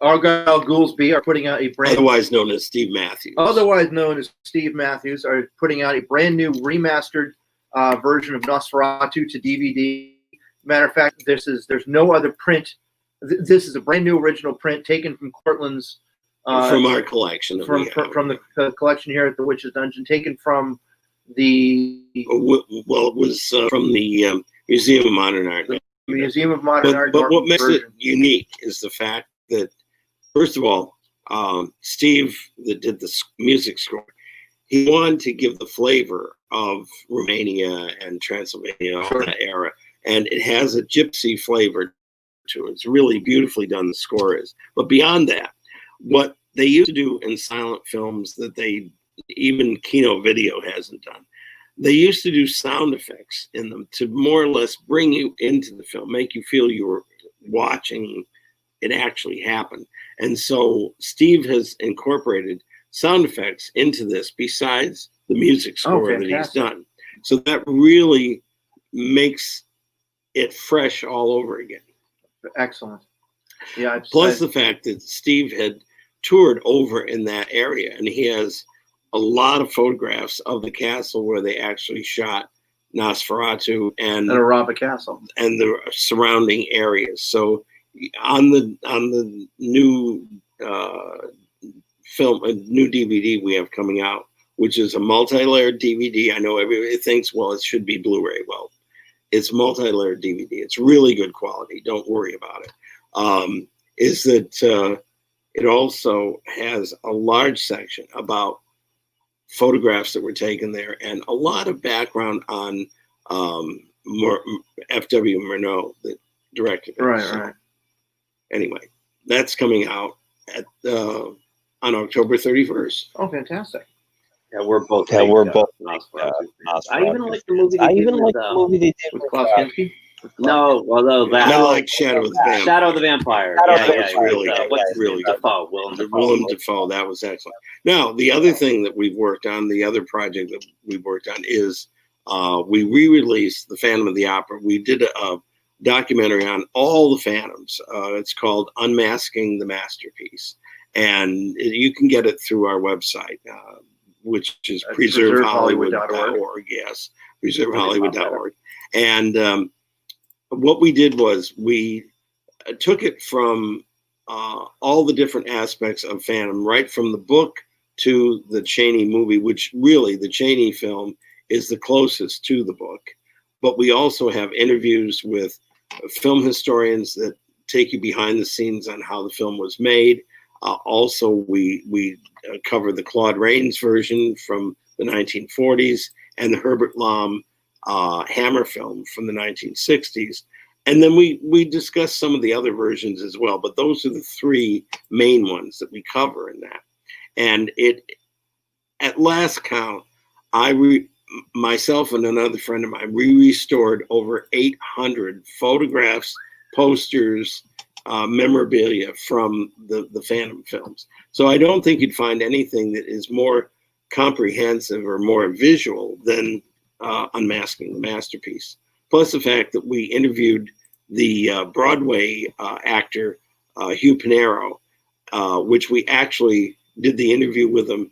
Argyle Goolsby are putting out a brand. Otherwise known as Steve Matthews. Otherwise known as Steve Matthews are putting out a brand new remastered version of Nosferatu to DVD. Matter of fact, there's no other print. This is a brand new original print taken from Cortland's. From our collection. From the collection here at the Witch's Dungeon, taken from the. Well, it was from the Museum of Modern Art. Museum of Modern Art. But what makes it unique is the fact that, first of all, Steve, that did the music score, he wanted to give the flavor of Romania and Transylvania, all that era, and it has a gypsy flavor to it. It's really beautifully done, the score is. But beyond that, what they used to do in silent films that even Kino Video hasn't done, they used to do sound effects in them to more or less bring you into the film, make you feel you were watching it actually happen. And so Steve has incorporated sound effects into this besides the music score that he's done. So that really makes it fresh all over again. Excellent. Yeah. Plus the fact that Steve had toured over in that area, and he has a lot of photographs of the castle where they actually shot Nosferatu and Araba Castle and the surrounding areas. So on the new film, a new DVD we have coming out, which is a multi-layered DVD. I know everybody thinks, well, it should be Blu-ray. Well, it's multi-layered DVD. It's really good quality. Don't worry about it. Is that it also has a large section about photographs that were taken there and a lot of background on F.W. Murnau that directed it. Right. Anyway, that's coming out at on October 31st. Oh, fantastic. Yeah, we're both. I even like the movie. the movie they did With Klaus Kinski? No, although that I like Shadow of the Vampire. Shadow of the Vampire. That's really good. What's Really good. Defoe, Willem Dafoe, that was excellent. Now, the other thing that we've worked on, the other project that we've worked on is we re-released The Phantom of the Opera. We did a documentary on all the Phantoms. It's called Unmasking the Masterpiece. And you can get it through our website, which is preservehollywood.org. Yes, preservehollywood.org. And what we did was we took it from all the different aspects of Phantom, right from the book to the Chaney movie, which really the Chaney film is the closest to the book. But we also have interviews with film historians that take you behind the scenes on how the film was made. Also, we cover the Claude Rains version from the 1940s and the Herbert Lom Hammer film from the 1960s. And then we discuss some of the other versions as well, but those are the three main ones that we cover in that. And it, at last count, myself and another friend of mine, we restored over 800 photographs, posters, memorabilia from the Phantom films. So I don't think you'd find anything that is more comprehensive or more visual than Unmasking the Masterpiece. Plus the fact that we interviewed the Broadway actor, Hugh Pinero, which we actually did the interview with him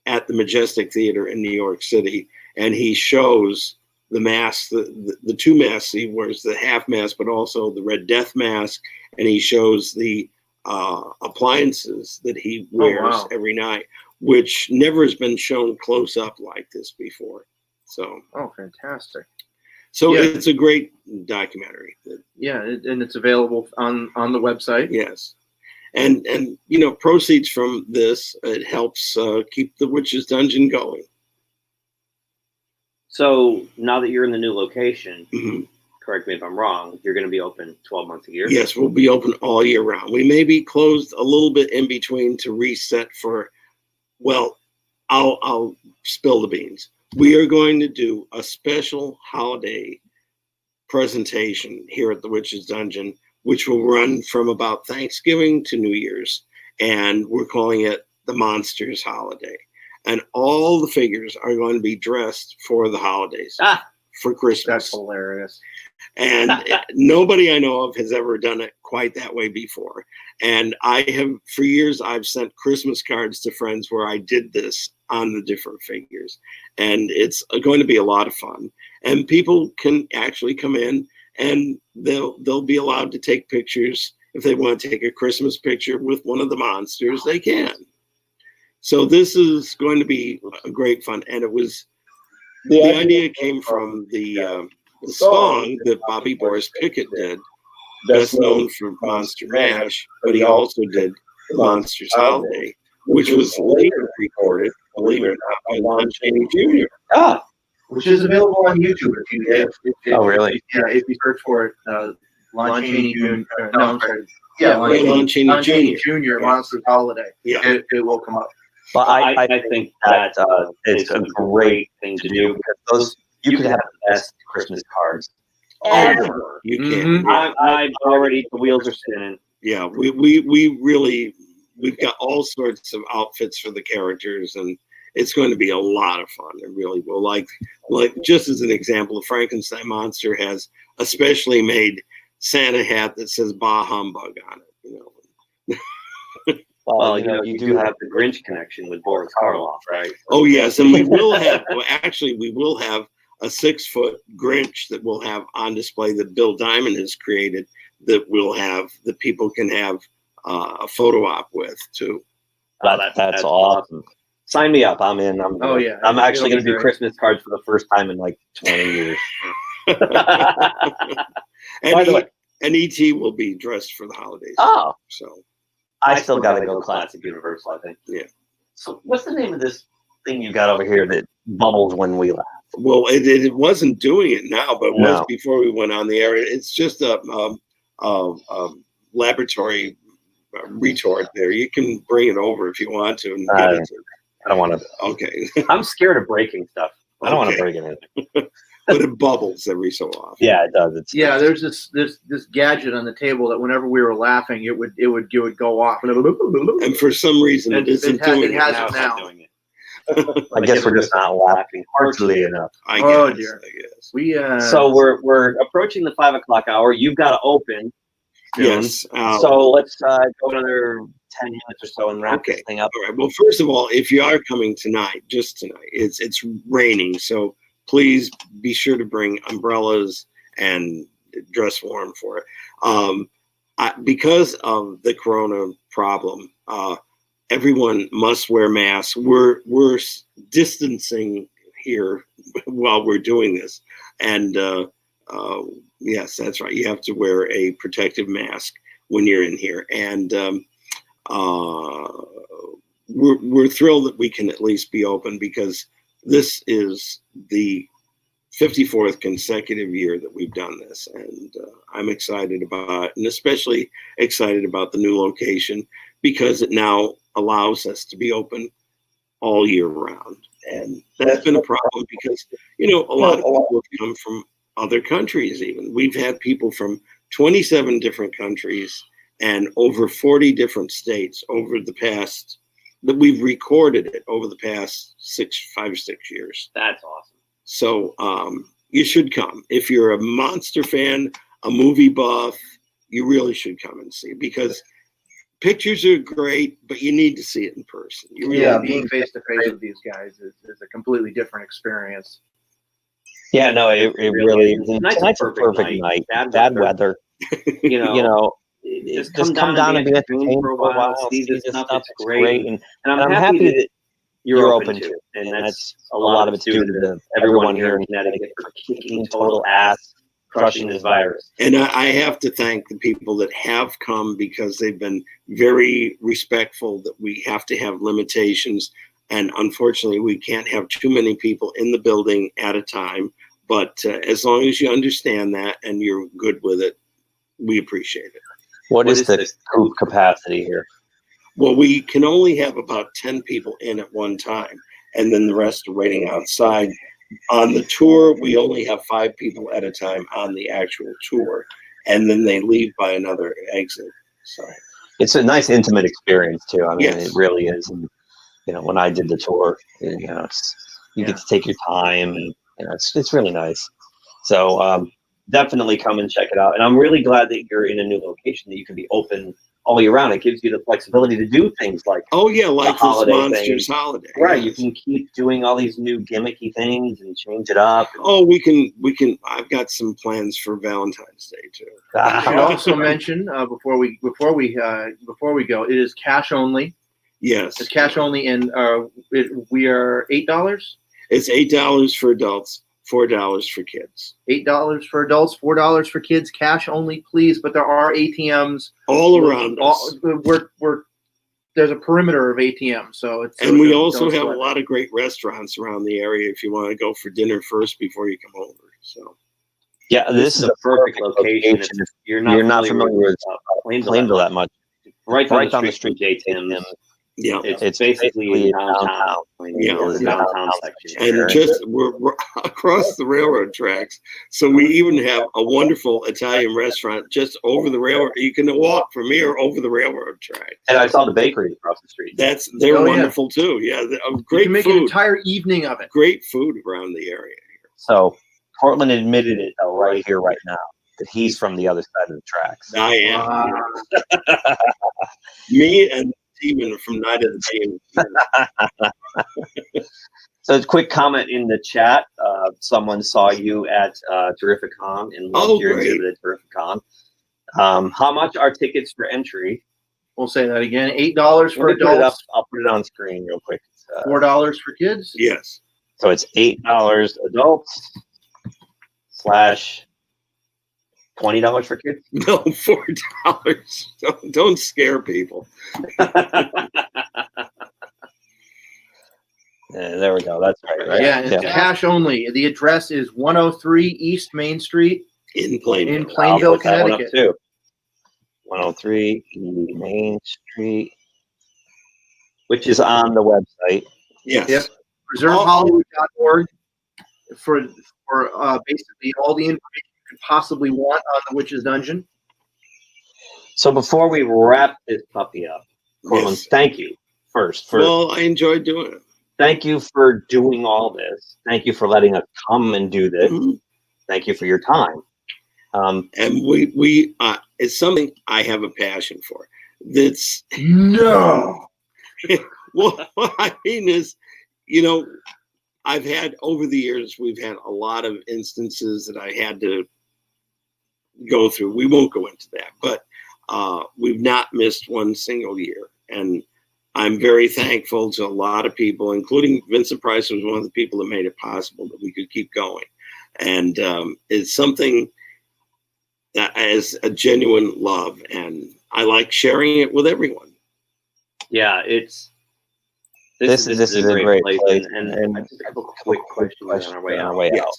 at the Majestic Theater in New York City. And he shows the mask, the two masks. He wears the half mask, but also the Red Death mask. And he shows the appliances that he wears every night, which never has been shown close up like this before. So, Fantastic. So it's a great documentary. And it's available on the website. Yes. And you know, proceeds from this, it helps keep the Witch's Dungeon going. So now that you're in the new location, Mm-hmm. correct me if I'm wrong, you're going to be open 12 months a year? Yes, we'll be open all year round. We may be closed a little bit in between to reset for, well, I'll spill the beans. We are going to do a special holiday presentation here at the Witch's Dungeon, which will run from about Thanksgiving to New Year's. And we're calling it the Monsters Holiday. And all the figures are going to be dressed for the holidays, for Christmas. That's hilarious. And nobody I know of has ever done it quite that way before. And I have, for years, I've sent Christmas cards to friends where I did this on the different figures. And it's going to be a lot of fun. And people can actually come in and they'll be allowed to take pictures. If they want to take a Christmas picture with one of the monsters, they can. So this is going to be a great fun. And it was, the idea came from the song that Bobby Boris Pickett did, best known for Monster Mash, but he also did the Monsters Holiday, which was later recorded, believe it or not, by Lon Chaney Jr. Which is available on YouTube. Really? If you search for it, Lon Chaney Jr. No, I'm sorry. Lon Chaney Jr. Monsters Holiday. Yeah. It will come up. But I think that it's a great thing to do because those you could have the best Christmas cards ever. You can. I've already, the wheels are spinning. Yeah, we've got all sorts of outfits for the characters, and it's going to be a lot of fun. It really will. Like just as an example, the Frankenstein monster has a specially made Santa hat that says "Bah Humbug" on it, you know. Well, you do have the Grinch connection with Boris Karloff, right? Oh yes, and we will have. Well, actually, we will have a 6-foot Grinch that we'll have on display that Bill Diamond has created. That people can have a photo op with too. That's awesome. Sign me up. I'm in. I'm actually going to do Christmas cards for the first time in like 20 years. And ET will be dressed for the holidays. Oh, so I still got to go classic Universal, I think. Yeah. So what's the name of this thing you got over here that bubbles when we laugh? Well, it wasn't doing it now, but it was before we went on the air. It's just a laboratory retort there. You can bring it over if you want to. And I don't want to. Okay. I'm scared of breaking stuff. I don't want to break anything. But it bubbles every so often. Yeah, it does. There's this gadget on the table that whenever we were laughing, it would go off. And for some reason, it isn't doing it. It has it now. I guess we're just not laughing heartily enough. I guess. We so we're approaching the 5 o'clock hour. You've got to open. Yes. So let's go another 10 minutes or so and wrap this thing up. All right. Well, first of all, if you are coming tonight, just tonight, it's raining, so please be sure to bring umbrellas and dress warm for it. Because of the corona problem, everyone must wear masks. We're distancing here while we're doing this, and yes, that's right. You have to wear a protective mask when you're in here, and we're thrilled that we can at least be open because this is the 54th consecutive year that we've done this, and I'm excited about it, and especially excited about the new location because it now allows us to be open all year round. And that's been a problem because, a lot of people have come from other countries even. We've had people from 27 different countries and over 40 different states over the past, that we've recorded it over the past 5 or 6 years. That's awesome. So you should come. If you're a monster fan, a movie buff, you really should come and see because pictures are great, but you need to see it in person. Being face to face with these guys is a completely different experience. Yeah, no, it really is. Tonight's a perfect night. Bad weather. Just come down and be entertained for a while. See this stuff. It's great. And I'm happy that you're open to it. And that's a lot of it's due to everyone here in Connecticut for kicking total ass, crushing this virus. And I have to thank the people that have come because they've been very respectful that we have to have limitations. And unfortunately, we can't have too many people in the building at a time. But as long as you understand that and you're good with it, we appreciate it. What is the capacity here? Well, we can only have about 10 people in at one time, and then the rest are waiting outside. On the tour, we only have 5 people at a time on the actual tour, and then they leave by another exit. So it's a nice intimate experience too. I mean, yes. It really is. And, when I did the tour, you get to take your time, and it's really nice. So definitely come and check it out. And I'm really glad that you're in a new location that you can be open all year round. It gives you the flexibility to do things like like this Monsters thing. Holiday. Right. Yes. You can keep doing all these new gimmicky things and change it up. We can. I've got some plans for Valentine's Day too. I should also mention before we go, it is cash only. Yes, it's cash only, and we are $8. It's $8 for adults, $4 for kids. $8 for adults, $4 for kids. Cash only, please. But there are ATMs all around us. There's a perimeter of ATMs, and we also have a lot of great restaurants around the area if you want to go for dinner first before you come over. So yeah, this is a perfect location. If you're not familiar with Plainville that much. Right down the street, ATMs. Yeah, it's basically downtown. The downtown section. And we're across the railroad tracks, so we even have a wonderful Italian restaurant just over the railroad. You can walk from here over the railroad track. And I saw the bakery across the street. They're wonderful too. Yeah, great. You can make food. an entire evening of it. Great food around the area here. So Cortland admitted it though, right here, right now. that he's from the other side of the tracks. I am. Me and Steven from Night of the Team. So, a quick comment in the chat. Someone saw you at Terrificon and loved your exhibit at Terrificon. How much are tickets for entry? We'll say that again. $8 for adults. I'll put it on screen real quick. $4 for kids. Yes. So it's $8 adults / $20 for kids. No, $4. Don't scare people. Yeah, there we go. That's right. Yeah, it's cash only. The address is 103 East Main Street in Plainville, I'll put that Connecticut. one up too. 103 East Main Street, which is on the website. Yes. Yep. PreserveHollywood.org for basically all the information you could possibly want on the Witch's Dungeon. So before we wrap this puppy up, Cortland, thank you first. Well, I enjoyed doing it. Thank you for doing all this. Thank you for letting us come and do this. Mm-hmm. Thank you for your time. And we it's something I have a passion for. That's no. What I mean is, I've had over the years, we've had a lot of instances that I had to go through. We won't go into that, but we've not missed one single year. And I'm very thankful to a lot of people, including Vincent Price was one of the people that made it possible that we could keep going. And it's something that has a genuine love, and I like sharing it with everyone. Yeah, this is a great place. And I just have a quick question on our way out.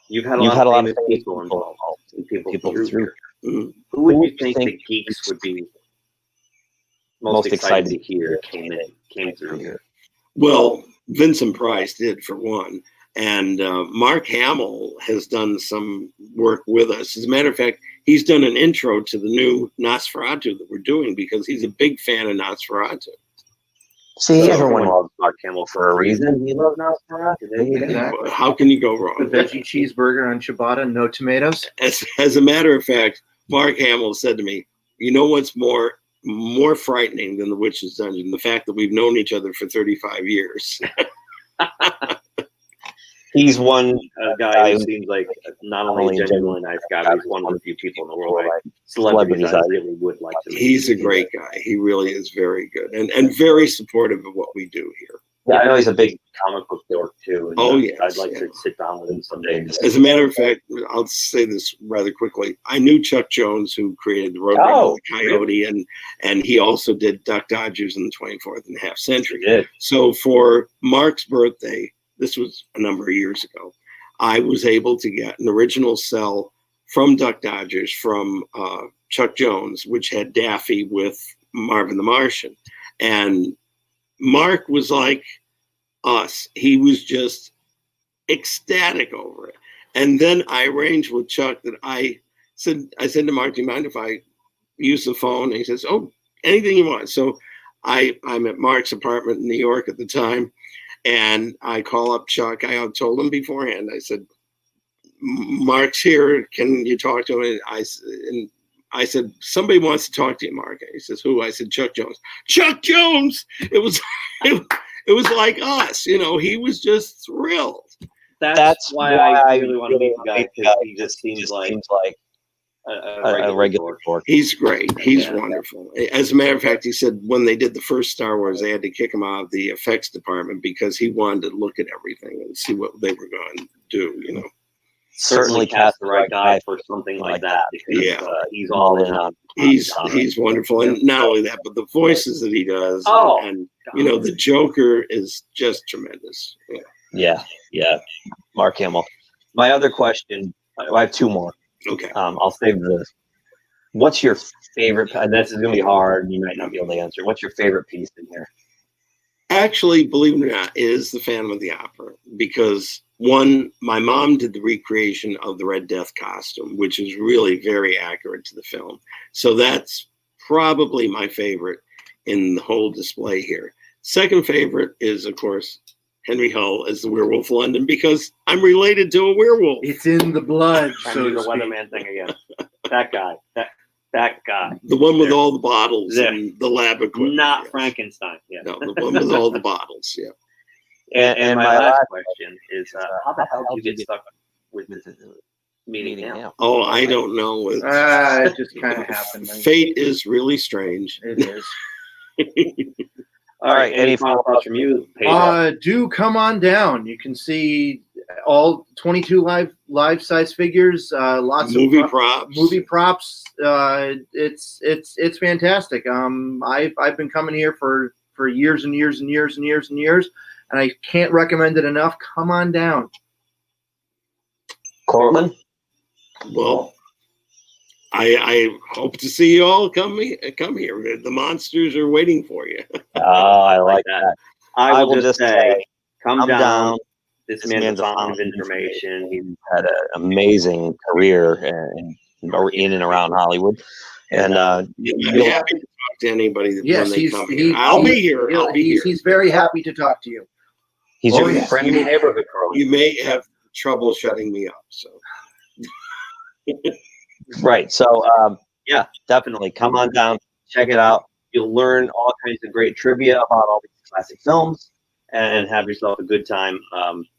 You've had a lot of people involved, and people through here. Mm-hmm. Who would you think the geeks would be most excited to hear came through here? Well, Vincent Price did, for one. And Mark Hamill has done some work with us. As a matter of fact, he's done an intro to the new Nosferatu that we're doing because he's a big fan of Nosferatu. See, everyone loves Mark Hamill for a reason. He loves Nosferatu. Exactly. How can you go wrong? The veggie cheeseburger on ciabatta, no tomatoes. As a matter of fact, Mark Hamill said to me, "You know what's more frightening than the Witch's Dungeon? The fact that we've known each other for 35 years." He's one guy who seems like not only a genuinely nice guy, but he's one of the few people in the world, celebrities I really would like to meet. He's a great guy. He really is very good and very supportive of what we do here. Yeah, I know he's a big comic book dork too. And yes. I'd like to sit down with him someday. As a matter of fact, I'll say this rather quickly. I knew Chuck Jones, who created the Roadrunner, the Coyote, and he also did Duck Dodgers in the 24th and a half century. He did. So for Mark's birthday, this was a number of years ago, I was able to get an original cell from Duck Dodgers from Chuck Jones, which had Daffy with Marvin the Martian. And Mark was like us. He was just ecstatic over it. And then I arranged with Chuck that I said to Mark, "Do you mind if I use the phone?" And he says, "Oh, anything you want." So I'm at Mark's apartment in New York at the time. And I call up Chuck. I told him beforehand. I said, "Mark's here. Can you talk to him?" And I said, "Somebody wants to talk to you, Mark." And he says, "Who?" I said, "Chuck Jones." Chuck Jones! It was like us. He was just thrilled. That's why I really want to meet the guy, because he just seems like a regular dork. He's great. He's wonderful. As a matter of fact, he said when they did the first Star Wars, they had to kick him out of the effects department because he wanted to look at everything and see what they were going to do. Certainly cast the right guy for something like that. Because, he's all in on. He's wonderful, and not only that, but the voices that he does, and the Joker is just tremendous. Yeah. Mark Hamill. My other question. I have two more. Okay. I'll save this. What's your favorite? And this is going to be hard. You might not be able to answer. What's your favorite piece in here? Actually, believe it or not, it is the Phantom of the Opera, because one, my mom did the recreation of the Red Death costume, which is really very accurate to the film. So that's probably my favorite in the whole display here. Second favorite is, of course, Henry Hull as the Werewolf of London because I'm related to a werewolf. It's in the blood. Trying So to do to the speak. weatherman thing again. That guy. That guy. The one with all the bottles Yeah. and the lab equipment. Not yes. Frankenstein. Yeah. No, the one with all the bottles. Yeah. And my last question is, how the hell did you get stuck with meeting him? Oh, I don't know. It just kind of happened. Fate is really strange. It is. All right. Any final thoughts from you, Pedro? Do come on down. You can see all 22 live size figures. Lots Movie of props. Movie props. It's fantastic. I've been coming here for years and years and years and years and years, and I can't recommend it enough. Come on down. Cortland? Well, I hope to see you all come here. The monsters are waiting for you. Oh, I like that. I will just say, come down. This man's a fountain of information. He's had an amazing career in and around Hollywood. And I'm happy to talk to anybody Yes, when they come here. I'll be here. He's very happy to talk to you. he's your friendly neighborhood girl. You may have trouble shutting me up. So. Right. So, yeah, definitely come on down, check it out. You'll learn all kinds of great trivia about all these classic films and have yourself a good time,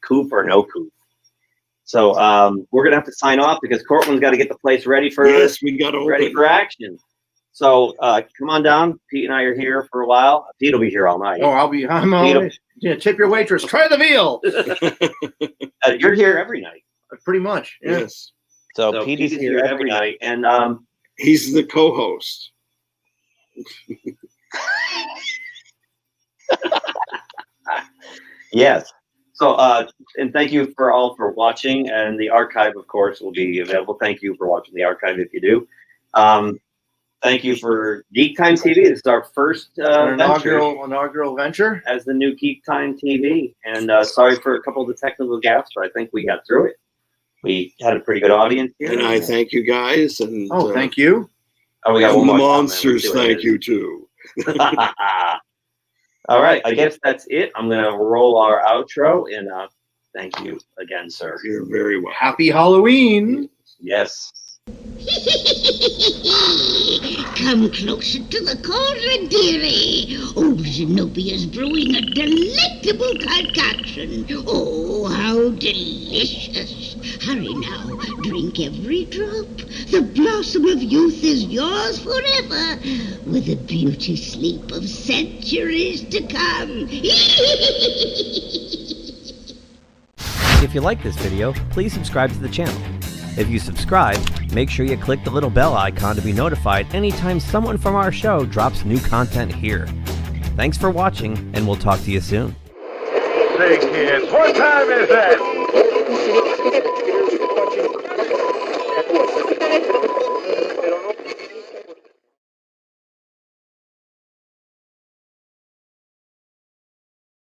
coup or no coup. So we're going to have to sign off because Cortland's got to get the place ready for ready for action. So come on down. Pete and I are here for a while. Pete will be here all night. Oh, I'm always. Yeah, tip your waitress. Try the veal. You're here every night. Pretty much. Yeah. Yes. So Pete is here every night. And he's the co-host. Yes. So, and thank you for all for watching, and the archive, of course, will be available. Thank you for watching the archive if you do. Thank you for GeekTime TV. This is our first inaugural venture as the new GeekTime TV. And sorry for a couple of the technical gaps, but I think we got through it. We had a pretty good audience here. And I thank you guys. And thank you. Oh, we got one the more monsters. Thank you too. All right, I guess that's it. I'm going to roll our outro, and thank you again, sir. You're very welcome. Happy Halloween. Yes. Come closer to the cauldron, dearie. Old Zenobia's brewing a delectable concoction. Oh, how delicious. Hurry now, drink every drop. The blossom of youth is yours forever, with a beauty sleep of centuries to come. If you like this video, please subscribe to the channel. If you subscribe, make sure you click the little bell icon to be notified anytime someone from our show drops new content here. Thanks for watching, and we'll talk to you soon. Say, kids, what time is that?